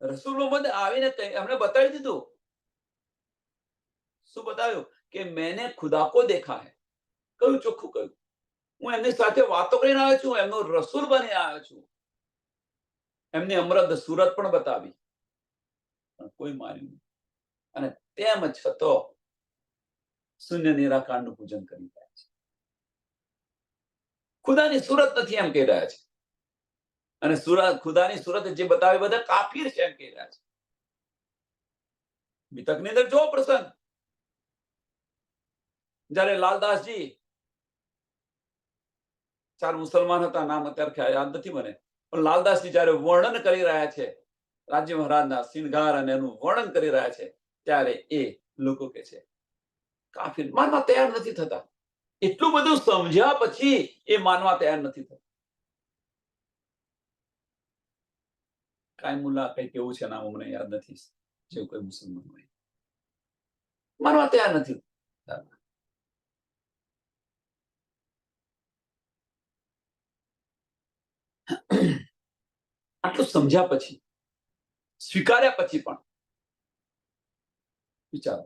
રસૂલ મોહમ્મદે આવીને એમણે બતાવી દીધું શું બતાવ્યું કે મેને ખુદા કો દેખા હૈ કહ્યું ચોખ્ખું કહ્યું હું એમની સાથે વાતો કરીને આવ્યો છું એમનો રસૂલ બની આવ્યો છું એમની અમૃત સુરત પણ બતાવી પણ કોઈ માન્યું નહીં અને તેમ છતાં શૂન્ય નિરાકારનું પૂજન કરી રહ્યા છે ખુદાની સુરત નથી એમ કહી રહ્યા છે અને ખુદાની સુરત જે બતાવે બધા કાફીર છે એમ કહી રહ્યા છે મિતકની અંદર જો પ્રસંગ જ્યારે લાલદાસજી ચાર મુસલમાન હતા, નામ અત્યારે યાદ નથી મને, પણ લાલદાસજી જયારે વર્ણન કરી રહ્યા છે રાજ્ય મહારાજના શિણગાર અને એનું વર્ણન કરી રહ્યા છે, ત્યારે એ લોકો કે છે કાફિર માનવા તૈયાર નથી થતા. એટલું બધું સમજ્યા પછી એ માનવા તૈયાર નથી થતા. કાયમુલ્લા કઈક એવું છે, નામ મને યાદ નથી, જેવું કોઈ મુસલમાન હોય માનવા તૈયાર નથી. આટલું સમજ્યા પછી, સ્વીકાર્યા પછી પણ વિચારો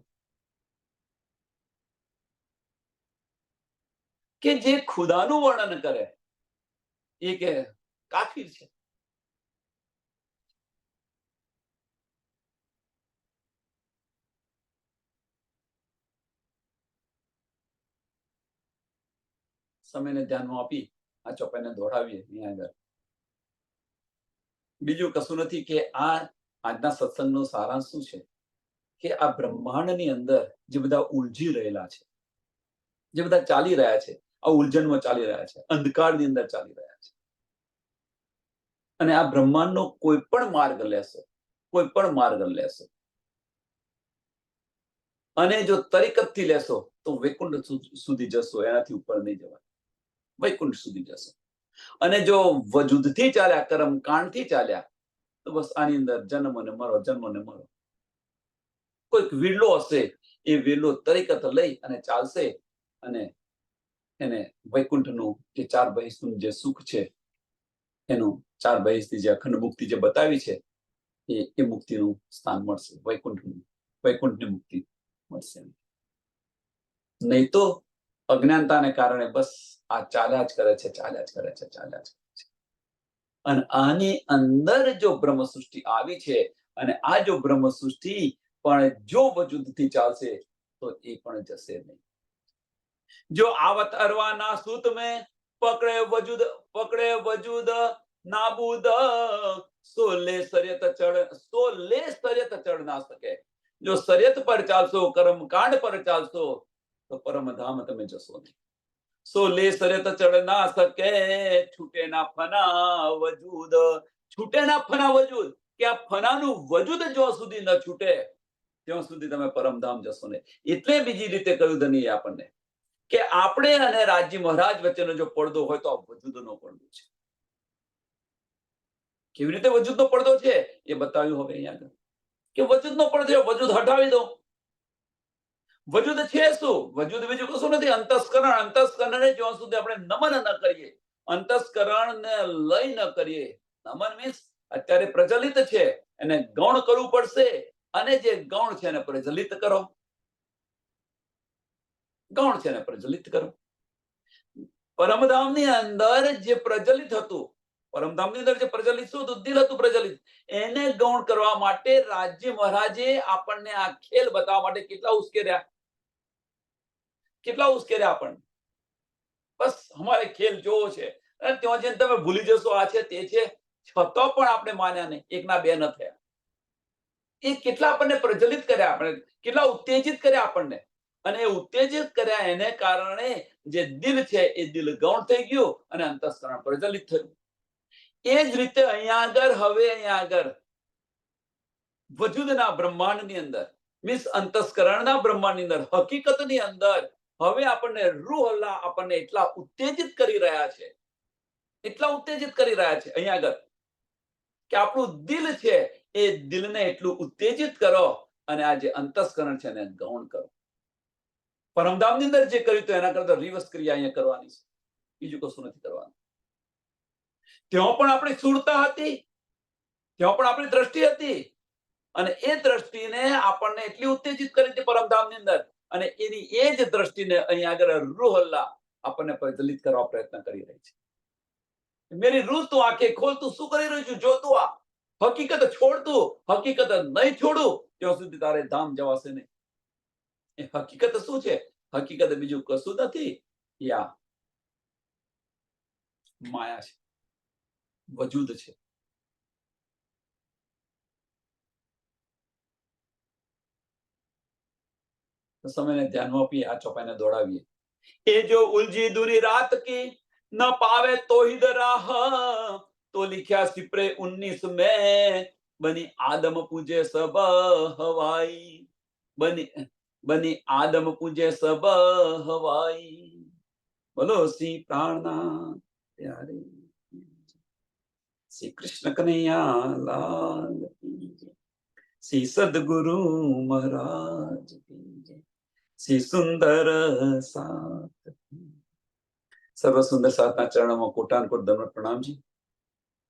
કે જે ખુદાનું વર્ણન કરે એ કે કાફિર છે. સમયને ધ્યાનમાં આપી આ ચોપાઈને દોડાવીએ અહીંયા આગળ. બીજું કશું નથી કે આ આજના સત્સંગનો સારાંશ શું છે કે આ બ્રહ્માંડની અંદર જે બધા ઉલઝી રહેલા છે, જે બધા ચાલી રહ્યા છે, આ ઉલઝનમાં ચાલી રહ્યા છે, અંધકારની અંદર ચાલી રહ્યા છે, અને આ બ્રહ્માંડનો કોઈ પણ માર્ગ લેશો, કોઈ પણ માર્ગ લેશો અને જો તરીકતથી લેશો તો વૈકુંઠ સુધી જશો, એનાથી ઉપર નહીં જવાય. વૈકુંઠ સુધી જશો. અને જો વજૂદથી ચાલ્યા, કર્મકાંડથી ચાલ્યા, તો બસ આની અંદર જન્મ અને મરો, જન્મ અને મરો. કોઈક વિરલો હશે, એ વિરલો તરીકત લઈ અને ચાલશે અને એને વૈકુંઠનું જે ચાર બહિષનું જે સુખ છે, એનું ચાર બહિષની જે અખંડ મુક્તિ જે બતાવી છે, એ મુક્તિનું સ્થાન મળશે, વૈકુંઠની મુક્તિ મળશે. નહીં તો અજ્ઞાનતાને કારણે બસ આ ચાલ્યા જ કરે છે, ચાલ્યા જ કરે છે, ચાલ્યા જ કરે છે. અને આની અંદર જો બ્રહ્મ સૃષ્ટિ આવી છે, અને આ જો બ્રહ્મ સૃષ્ટિ પણ જો વજૂદથી ચાલશે તો એ પણ જશે નહીં. જો આવત અરવાના સૂત में પકડે વજૂદ નાબૂદ, સોલે શર્યત ચढ़ ના શકે. જો શર્યત પર ચાલશો, કર્મકાંડ પર ચાલશો તો પરમધામ તમે જશો નહીં. સોલે શર્યત ચढ़ ના શકે, છૂટે ના ફના વજૂદ. છૂટે ના ફના વજૂદ, કે આ ફનાનું વજૂદ જ્યાં સુધી ન છૂટે ત્યાં સુધી તમે પરમધામ જશો નહીં. એટલે બીજી રીતે કહ્યું ધની આપણને કે આપણે અને રાજજી મહારાજ વચ્ચેનો જો પડદો હોય તો આ વજૂદનો પડદો છે. કેવી રીતે વજૂદનો પડદો છે એ બતાવ્યું હવે અહીંયા કે વજૂદનો પડદો, વજૂદ હટાવી દો. વજૂદ છે શું? વજૂદ બીજું કશું નથી, અંતસ્કરણ. અંતસ્કરણને જ્યાં સુધી આપણે નમન ન કરીએ, અંતસ્કરણને લય ન કરીએ. નમન મીન્સ અત્યારે પ્રચલિત છે, એને ગૌણ કરવું પડશે, અને જે ગૌણ છે એને પ્રજ્વલિત કરો. ગૌણ છે એને પ્રજ્વલિત કરો. પરમધામની અંદર જે પ્રજ્વલિત હતું, પરમધામની અંદર જે પ્રજ્વલિત શું હતું? દિલ હતું પ્રજ્વલિત. એને ગૌણ કરવા માટે રાજ્ય મહારાજે આપણને આ ખેલ બતાવવા માટે કેટલા ઉશ્કેર્યા, કેટલા ઉશ્કેર્યા આપણને. બસ અમારે ખેલ જોવો છે, અને ત્યાં જઈને તમે ભૂલી જશો આ છે તે છે, છતાં પણ આપણે માન્યા નહીં, એકના બે ન થયા. એ કેટલા આપણને પ્રજ્વલિત કર્યા, આપણે કેટલા ઉત્તેજિત કર્યા આપણને. અને ઉત્તેજિત કર્યા એને કારણે જે દિલ છે એ દિલ ગૌણ થઈ ગયું અને અંતસ્કરણ પ્રજ્વલિત થયું. એ જ રીતે અહીંયા આગળ, હવે અહીંયા આગળ વજૂદના બ્રહ્માંડની અંદર, મીન્સ અંતસ્કરણના બ્રહ્માંડની અંદર, હકીકતની અંદર હવે આપણને રૂહ અલ્લાહ આપણને એટલા ઉત્તેજિત કરી રહ્યા છે, એટલા ઉત્તેજિત કરી રહ્યા છે અહીંયા આગળ કે આપણું દિલ છે એ દિલને એટલું ઉત્તેજિત કરો અને આ જે અંતસ્કરણ છે એને ગૌણ કરો. પરમધામની અંદર જે કર્યું તો એના કરતા રિવર્સ ક્રિયા અહીંયા કરવાની છે, બીજું કશું નથી કરવાનું. ત્યાં પણ આપણી સુરતા હતી, ત્યાં પણ આપણી દ્રષ્ટિ હતી, અને એ દ્રષ્ટિને આપણને એટલી ઉત્તેજિત કરી હતી પરમધામની અંદર, અને એની એ જ દ્રષ્ટિને અહીંયા આગળ રૂહ અલ્લાહ આપણને પ્રજ્વલિત કરવા પ્રયત્ન કરી રહી છે. મેરી રૂહ તું આંખે ખોલ, તું શું કરી રહ્યું છું જોતું આ. હકીકત છોડતું, હકીકત નહીં છોડું ત્યાં સુધી તારે ધામ જવાશે નહીં. એ હકીકત શું છે? હકીકત બીજું કશું નથી, યા માયા છે, વજૂદ છે. સમયને ધ્યાનમાં આપીએ, આ ચોપાઈને દોડાવીએ. એ જો ઉલજી દૂરી રાત કી, न पावे तो ही राह, तो लिखा सिपरे 19 में, बनी आदम पूजे सब हवाई, बनी बनी आदम पूजे सब हवाई। बोलो श्री प्राणनाथ प्यारे श्री कृष्ण कन्हैया लाल की जय। श्री सदगुरु महाराज की जय। श्री सुंदर साथ की। सर्व सुंदर साधना चरणों में कोटान कोट दंडवत प्रणाम जी।